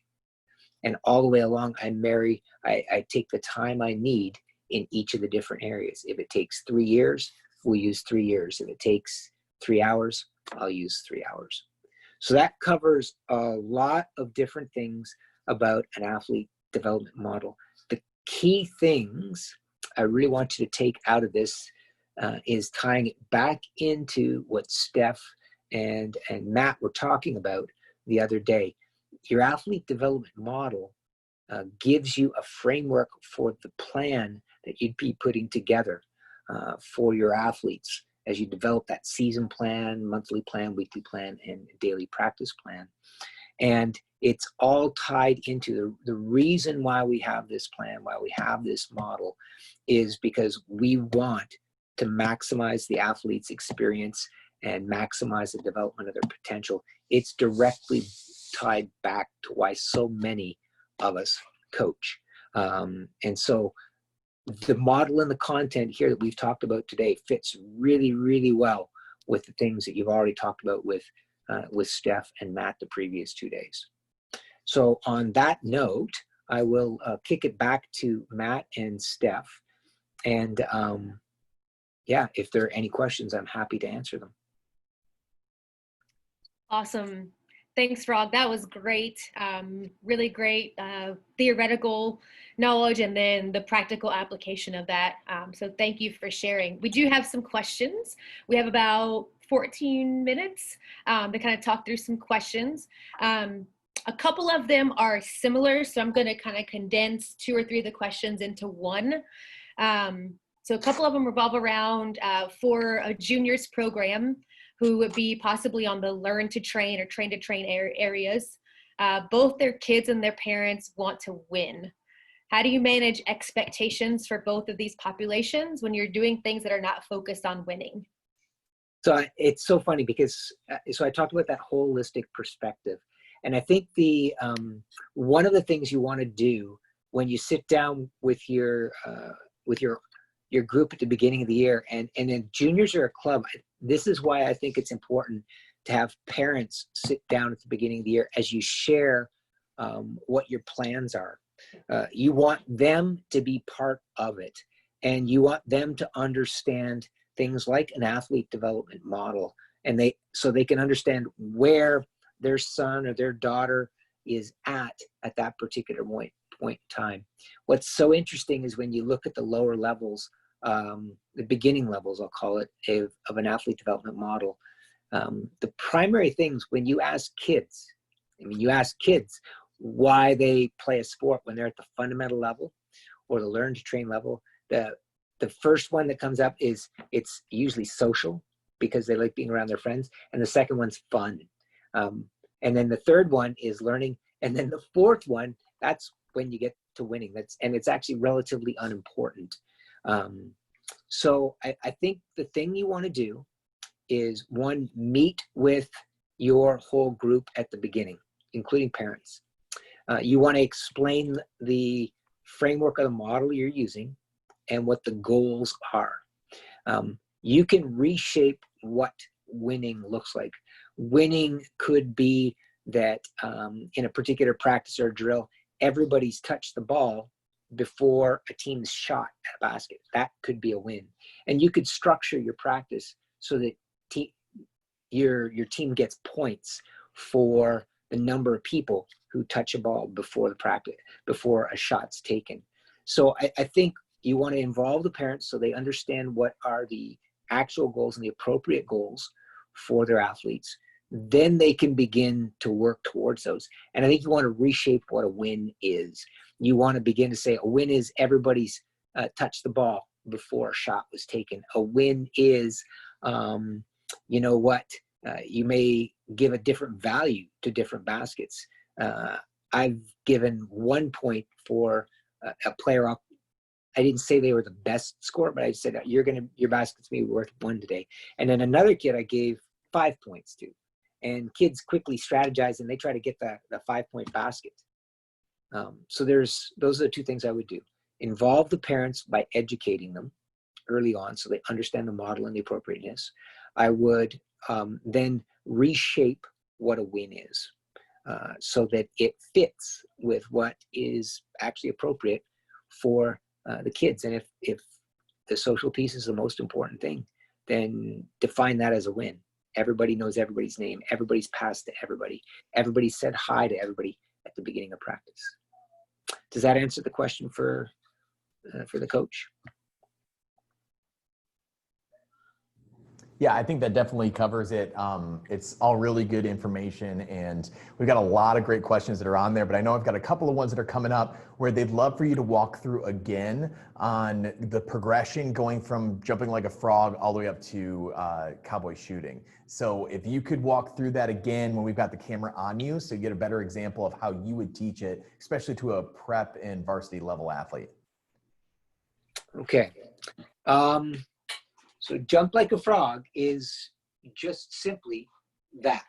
C: And all the way along, I take the time I need in each of the different areas. If it takes 3 years, we'll use 3 years. If it takes 3 hours, I'll use 3 hours. So that covers a lot of different things about an athlete development model. The key things I really want you to take out of this is tying it back into what Steph and Matt were talking about the other day. Your athlete development model gives you a framework for the plan that you'd be putting together for your athletes as you develop that season plan, monthly plan, weekly plan, and daily practice plan. And it's all tied into the reason why we have this plan, why we have this model, is because we want to maximize the athlete's experience and maximize the development of their potential. It's directly tied back to why so many of us coach. And so the model and the content here that we've talked about today fits really, really well with the things that you've already talked about with Steph and Matt the previous 2 days. So on that note, I will kick it back to Matt and Steph. And yeah, if there are any questions, I'm happy to answer them.
B: Awesome. Thanks, Frog. That was great. Really great theoretical knowledge and then the practical application of that. So thank you for sharing. We do have some questions. We have about 14 minutes to kind of talk through some questions. A couple of them are similar, so I'm going to kind of condense 2 or 3 of the questions into one. So a couple of them revolve around for a juniors program who would be possibly on the learn to train or train to train areas. Both their kids and their parents want to win. How do you manage expectations for both of these populations when you're doing things that are not focused on winning?
C: So it's so funny because, so I talked about that holistic perspective. And I think one of the things you want to do when you sit down with your group at the beginning of the year, and then juniors are a club, this is why I think it's important to have parents sit down at the beginning of the year as you share what your plans are. You want them to be part of it, and you want them to understand things like an athlete development model, and so they can understand where their son or their daughter is at that particular point in time. What's so interesting is when you look at the lower levels, the beginning levels, I'll call it, of an athlete development model. The primary things when you ask kids, why they play a sport when they're at the fundamental level or the learn to train level, the first one that comes up is it's usually social because they like being around their friends, and the second one's fun. And then the third one is learning, and then the fourth one, that's when you get to winning. It's actually relatively unimportant. So I think the thing you want to do is, one, meet with your whole group at the beginning, including parents. You want to explain the framework of the model you're using and what the goals are. You can reshape what winning looks like. Winning could be that in a particular practice or drill, everybody's touched the ball before a team's shot at a basket. That could be a win. And you could structure your practice so that your team gets points for the number of people who touch a ball before a shot's taken. So I think you want to involve the parents so they understand what are the actual goals and the appropriate goals for their athletes. Then they can begin to work towards those. And I think you want to reshape what a win is. You want to begin to say a win is everybody's touched the ball before a shot was taken. A win is, you may give a different value to different baskets. I've given 1 point for a player up. I didn't say they were the best scorer, but I said your basket's may be worth 1 today. And then another kid I gave 5 points to. And kids quickly strategize and they try to get the 5-point basket. So those are the 2 things I would do. Involve the parents by educating them early on so they understand the model and the appropriateness. I would then reshape what a win is, so that it fits with what is actually appropriate for the kids. And if the social piece is the most important thing, then define that as a win. Everybody knows everybody's name. Everybody's passed to everybody. Everybody said hi to everybody at the beginning of practice. Does that answer the question for the coach?
D: Yeah, I think that definitely covers it. It's all really good information, and we've got a lot of great questions that are on there, but I know I've got a couple of ones that are coming up where they'd love for you to walk through again on the progression going from jumping like a frog all the way up to cowboy shooting. So if you could walk through that again when we've got the camera on you, so you get a better example of how you would teach it, especially to a prep and varsity level athlete.
C: Okay. So jump like a frog is just simply that.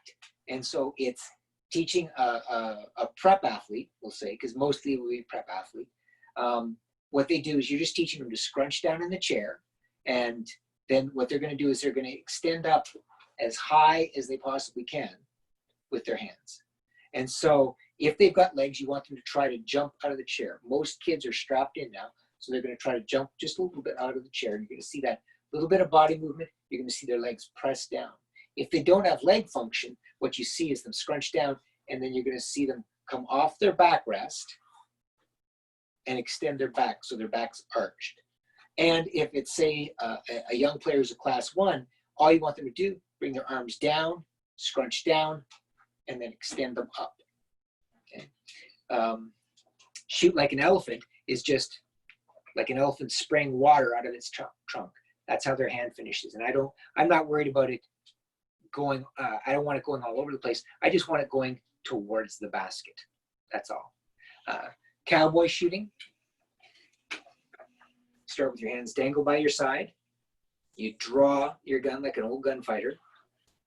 C: And so it's teaching a prep athlete, we'll say, because mostly it will be prep athlete. What they do is you're just teaching them to scrunch down in the chair. And then what they're going to do is they're going to extend up as high as they possibly can with their hands. And so if they've got legs, you want them to try to jump out of the chair. Most kids are strapped in now, so they're going to try to jump just a little bit out of the chair. And you're going to see that little bit of body movement. You're going to see their legs press down. If they don't have leg function, what you see is them scrunch down, and then you're going to see them come off their backrest and extend their back so their back's arched. And if it's, say, a young player who's a class 1, all you want them to do, bring their arms down, scrunch down, and then extend them up. Okay. Shoot like an elephant is just like an elephant spraying water out of its trunk. That's how their hand finishes. And I'm not worried about it going, I don't want it going all over the place. I just want it going towards the basket. That's all. Cowboy shooting. Start with your hands dangled by your side. You draw your gun like an old gunfighter,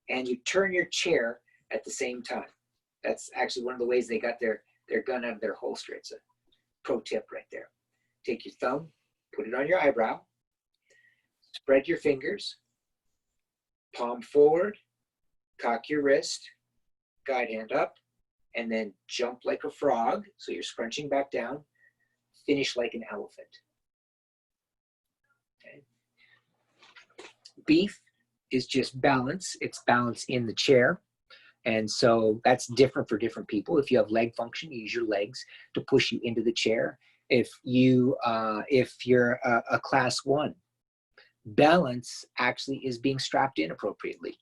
C: and you turn your chair at the same time. That's actually one of the ways they got their gun out of their holster. It's a pro tip right there. Take your thumb, put it on your eyebrow, spread your fingers, palm forward, cock your wrist, guide hand up, and then jump like a frog. So you're scrunching back down, finish like an elephant. Okay. Beef is just balance. It's balance in the chair. And so that's different for different people. If you have leg function, you use your legs to push you into the chair. If you're a class 1, balance actually is being strapped in appropriately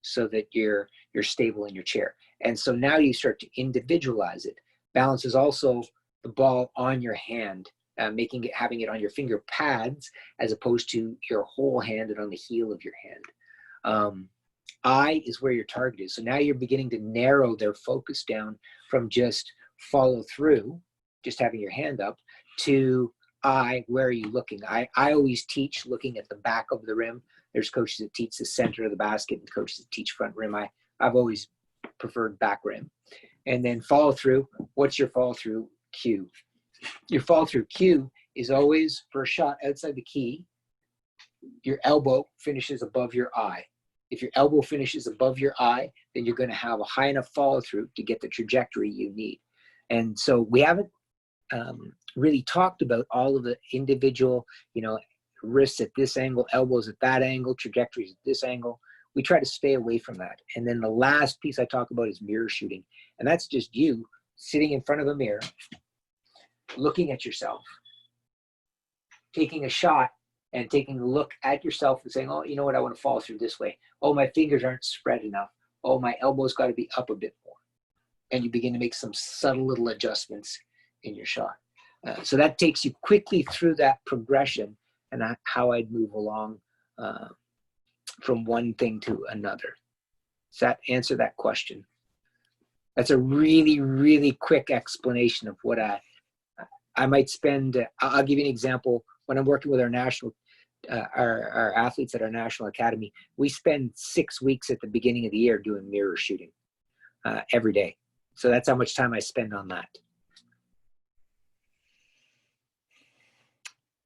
C: so that you're stable in your chair. And so now you start to individualize it. Balance is also the ball on your hand, having it on your finger pads as opposed to your whole hand and on the heel of your hand. Eye is where your target is. So now you're beginning to narrow their focus down from just follow through, just having your hand up, to eye, where are you looking? I always teach looking at the back of the rim. There's coaches that teach the center of the basket and coaches that teach front rim. I've always preferred back rim. And then follow through. What's your follow through cue? Your follow through cue is always, for a shot outside the key, your elbow finishes above your eye. If your elbow finishes above your eye, then you're going to have a high enough follow through to get the trajectory you need. And so we haven't really talked about all of the individual, wrists at this angle, elbows at that angle, trajectories at this angle. We try to stay away from that. And then the last piece I talk about is mirror shooting. And that's just you sitting in front of a mirror, looking at yourself, taking a shot and taking a look at yourself and saying, oh, you know what, I want to follow through this way. Oh, my fingers aren't spread enough. Oh, my elbow's got to be up a bit more. And you begin to make some subtle little adjustments in your shot. So that takes you quickly through that progression and how I'd move along from one thing to another. Does that answer that question? That's a really, really quick explanation of what I might spend. I'll give you an example. When I'm working with our athletes at our national academy, we spend 6 weeks at the beginning of the year doing mirror shooting every day. So that's how much time I spend on that.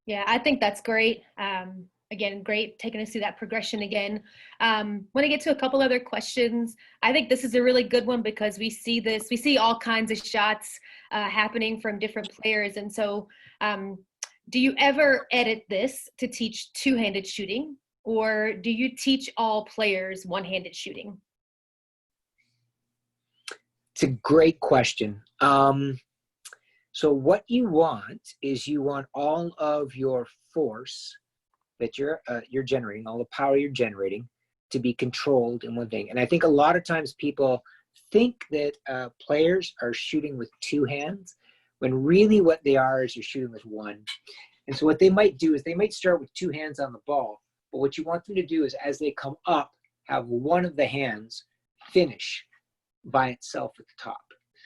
B: Yeah, I think that's great. Again, great taking us through that progression again. Want to get to a couple other questions. I think this is a really good one because we see all kinds of shots happening from different players. And so do you ever edit this to teach two-handed shooting, or do you teach all players one-handed shooting?
C: It's a great question. So what you want is you want all of your force that you're generating, all the power you're generating, to be controlled in one thing. And I think a lot of times people think that players are shooting with two hands, when really what they are is you're shooting with one. And so what they might do is they might start with two hands on the ball, but what you want them to do is as they come up, have one of the hands finish by itself at the top.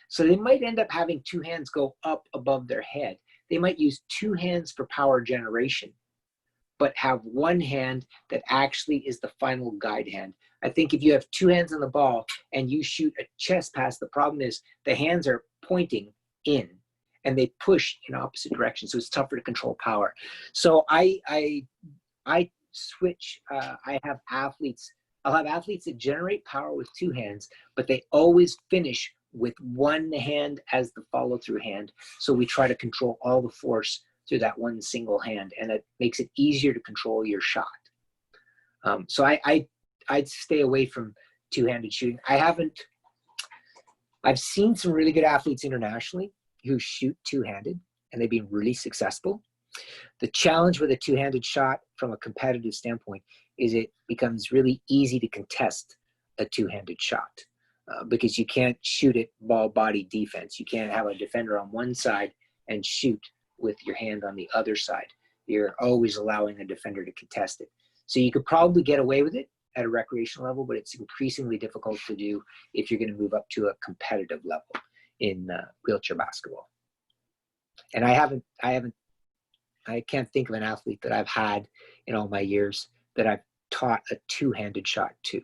C: So they might end up having two hands go up above their head. They might use two hands for power generation, but have one hand that actually is the final guide hand. I think if you have two hands on the ball and you shoot a chest pass, the problem is the hands are pointing in and they push in opposite directions. So it's tougher to control power. So I switch, I'll have athletes that generate power with two hands, but they always finish with one hand as the follow through hand. So we try to control all the force through that one single hand, and it makes it easier to control your shot. So I'd stay away from two-handed shooting. I've seen some really good athletes internationally who shoot two-handed, and they've been really successful. The challenge with a two-handed shot from a competitive standpoint is it becomes really easy to contest a two-handed shot because you can't shoot it ball body defense. You can't have a defender on one side and shoot with your hand on the other side. You're always allowing a defender to contest it. So you could probably get away with it at a recreational level, but it's increasingly difficult to do if you're going to move up to a competitive level in wheelchair basketball. And I can't think of an athlete that I've had in all my years that I've taught a two-handed shot to.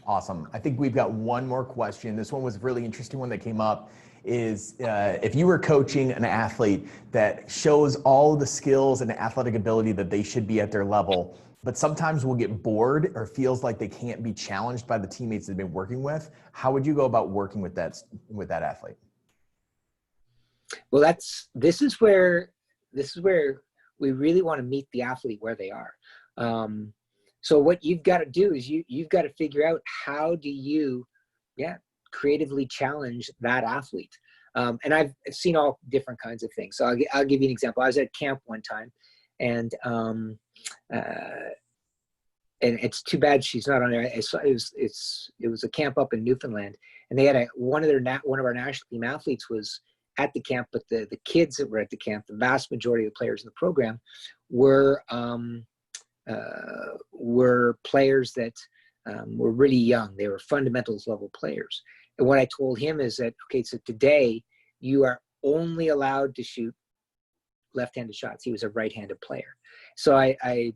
D: Awesome. I think we've got one more question. This one was a really interesting one that came up. Is if you were coaching an athlete that shows all the skills and athletic ability that they should be at their level, but sometimes will get bored or feels like they can't be challenged by the teammates they've been working with, how would you go about working with that athlete?
C: Well, this is where we really want to meet the athlete where they are. So what you've got to do is you've got to figure out how do you, creatively challenge that athlete. And I've seen all different kinds of things. So I'll give you an example. I was at camp one time, and it's too bad she's not on there. It was a camp up in Newfoundland, and they had one of our national team athletes was at the camp, but the kids that were at the camp, the vast majority of the players in the program were players that were really young. They were fundamentals level players. And what I told him is that, okay, so today you are only allowed to shoot left-handed shots. He was a right-handed player. So I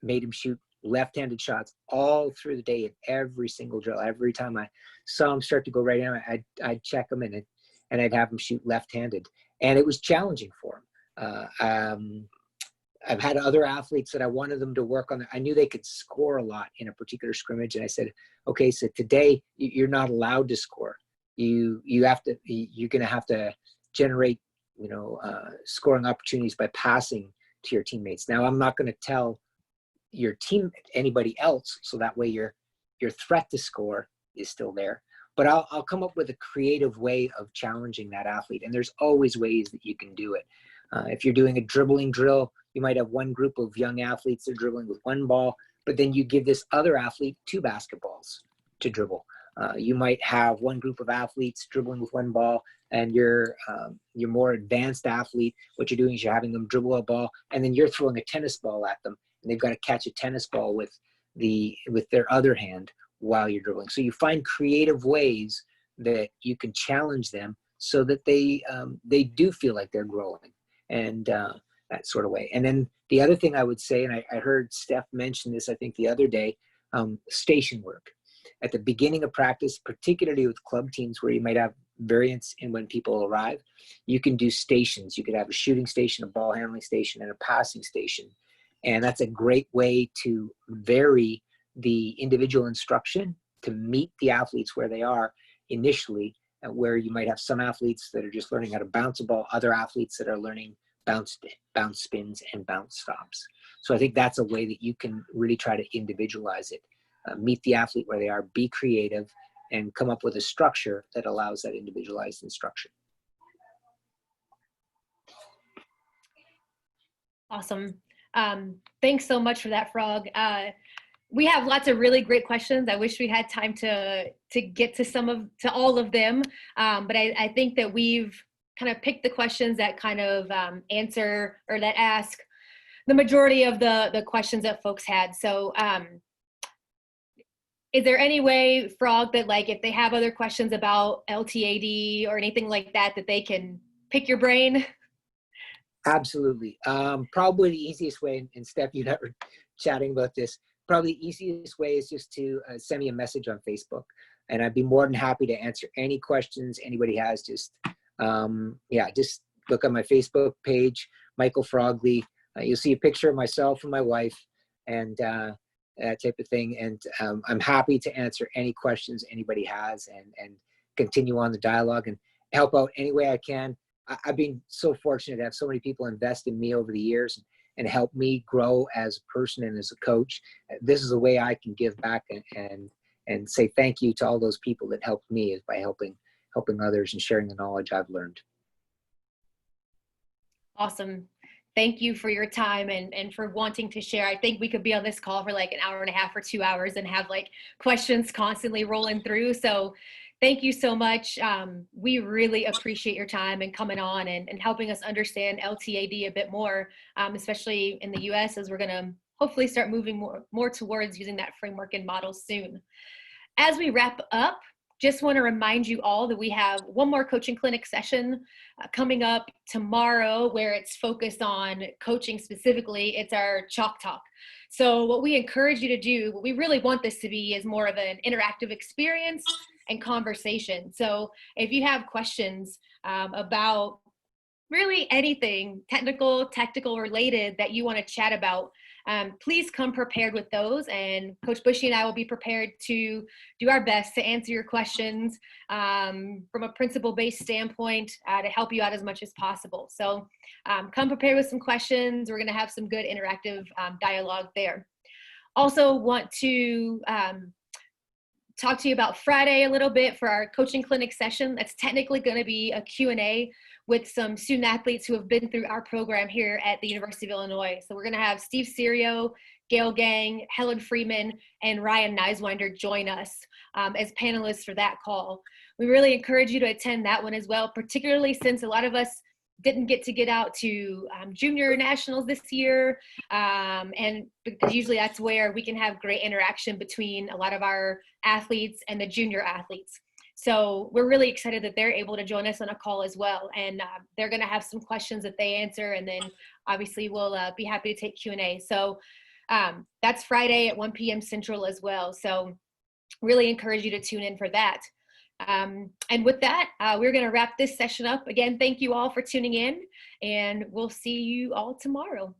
C: made him shoot left-handed shots all through the day in every single drill. Every time I saw him start to go right in, I'd check him and I'd have him shoot left-handed. And it was challenging for him. I've had other athletes that I wanted them to work on. I knew they could score a lot in a particular scrimmage. And I said, okay, so today you're not allowed to score. You're going to have to generate, scoring opportunities by passing to your teammates. Now, I'm not going to tell your team anybody else, so that way your threat to score is still there. But I'll come up with a creative way of challenging that athlete. And there's always ways that you can do it. If you're doing a dribbling drill, you might have one group of young athletes that are dribbling with one ball, but then you give this other athlete two basketballs to dribble. You might have one group of athletes dribbling with one ball, and your more advanced athlete, what you're doing is you're having them dribble a ball, and then you're throwing a tennis ball at them, and they've got to catch a tennis ball with their other hand while you're dribbling. So you find creative ways that you can challenge them so that they do feel like they're growing, and that sort of way. And then the other thing I would say, and I heard Steph mention this, I think the other day, station work. At the beginning of practice, particularly with club teams where you might have variance in when people arrive. You can do stations. You could have a shooting station, a ball handling station, and a passing station. And that's a great way to vary the individual instruction to meet the athletes where they are initially, where you might have some athletes that are just learning how to bounce a ball, other athletes that are learning bounce spins and bounce stops. So I think that's a way that you can really try to individualize it, meet the athlete where they are, be creative, and come up with a structure that allows that individualized instruction.
B: Awesome. Thanks so much for that, Frog. We have lots of really great questions. I wish we had time to get to all of them. But I think that we've kind of picked the questions that kind of answer or that ask the majority of the questions that folks had. So is there any way, Frog, that like if they have other questions about LTAD or anything like that, that they can pick your brain?
C: Absolutely. Probably the easiest way, and Steph, you and I were chatting about this, probably the easiest way is just to send me a message on Facebook. And I'd be more than happy to answer any questions anybody has. Just look on my Facebook page, Michael Frogley. You'll see a picture of myself and my wife and that type of thing. And I'm happy to answer any questions anybody has and continue on the dialogue and help out any way I can. I've been so fortunate to have so many people invest in me over the years and help me grow as a person and as a coach. This is a way I can give back and say thank you to all those people that helped me, is by helping others and sharing the knowledge I've learned.
B: Awesome. Thank you for your time and for wanting to share. I think we could be on this call for like an hour and a half or 2 hours and have like questions constantly rolling through. So thank you so much. We really appreciate your time and coming on and helping us understand LTAD a bit more, especially in the US, as we're going to hopefully start moving more towards using that framework and model soon. As we wrap up, just want to remind you all that we have one more coaching clinic session coming up tomorrow where it's focused on coaching specifically. It's our Chalk Talk. So what we encourage you to do, what we really want this to be, is more of an interactive experience and conversation. So if you have questions about really anything technical, tactical related that you want to chat about, please come prepared with those, and Coach Bushy and I will be prepared to do our best to answer your questions from a principle-based standpoint to help you out as much as possible. So come prepared with some questions. We're going to have some good interactive dialogue there. Also want to talk to you about Friday a little bit for our coaching clinic session. That's technically going to be a Q&A with some student athletes who have been through our program here at the University of Illinois. So we're going to have Steve Serio, Gail Gang, Helen Freeman, and Ryan Neiswinder join us as panelists for that call. We really encourage you to attend that one as well, particularly since a lot of us didn't get out to junior nationals this year, and because usually that's where we can have great interaction between a lot of our athletes and the junior athletes. So we're really excited that they're able to join us on a call as well, and they're going to have some questions that they answer, and then obviously we'll be happy to take Q&A. So that's Friday at 1 p.m. Central as well. So really encourage you to tune in for that. And with that, we're going to wrap this session up. Again, thank you all for tuning in, and we'll see you all tomorrow.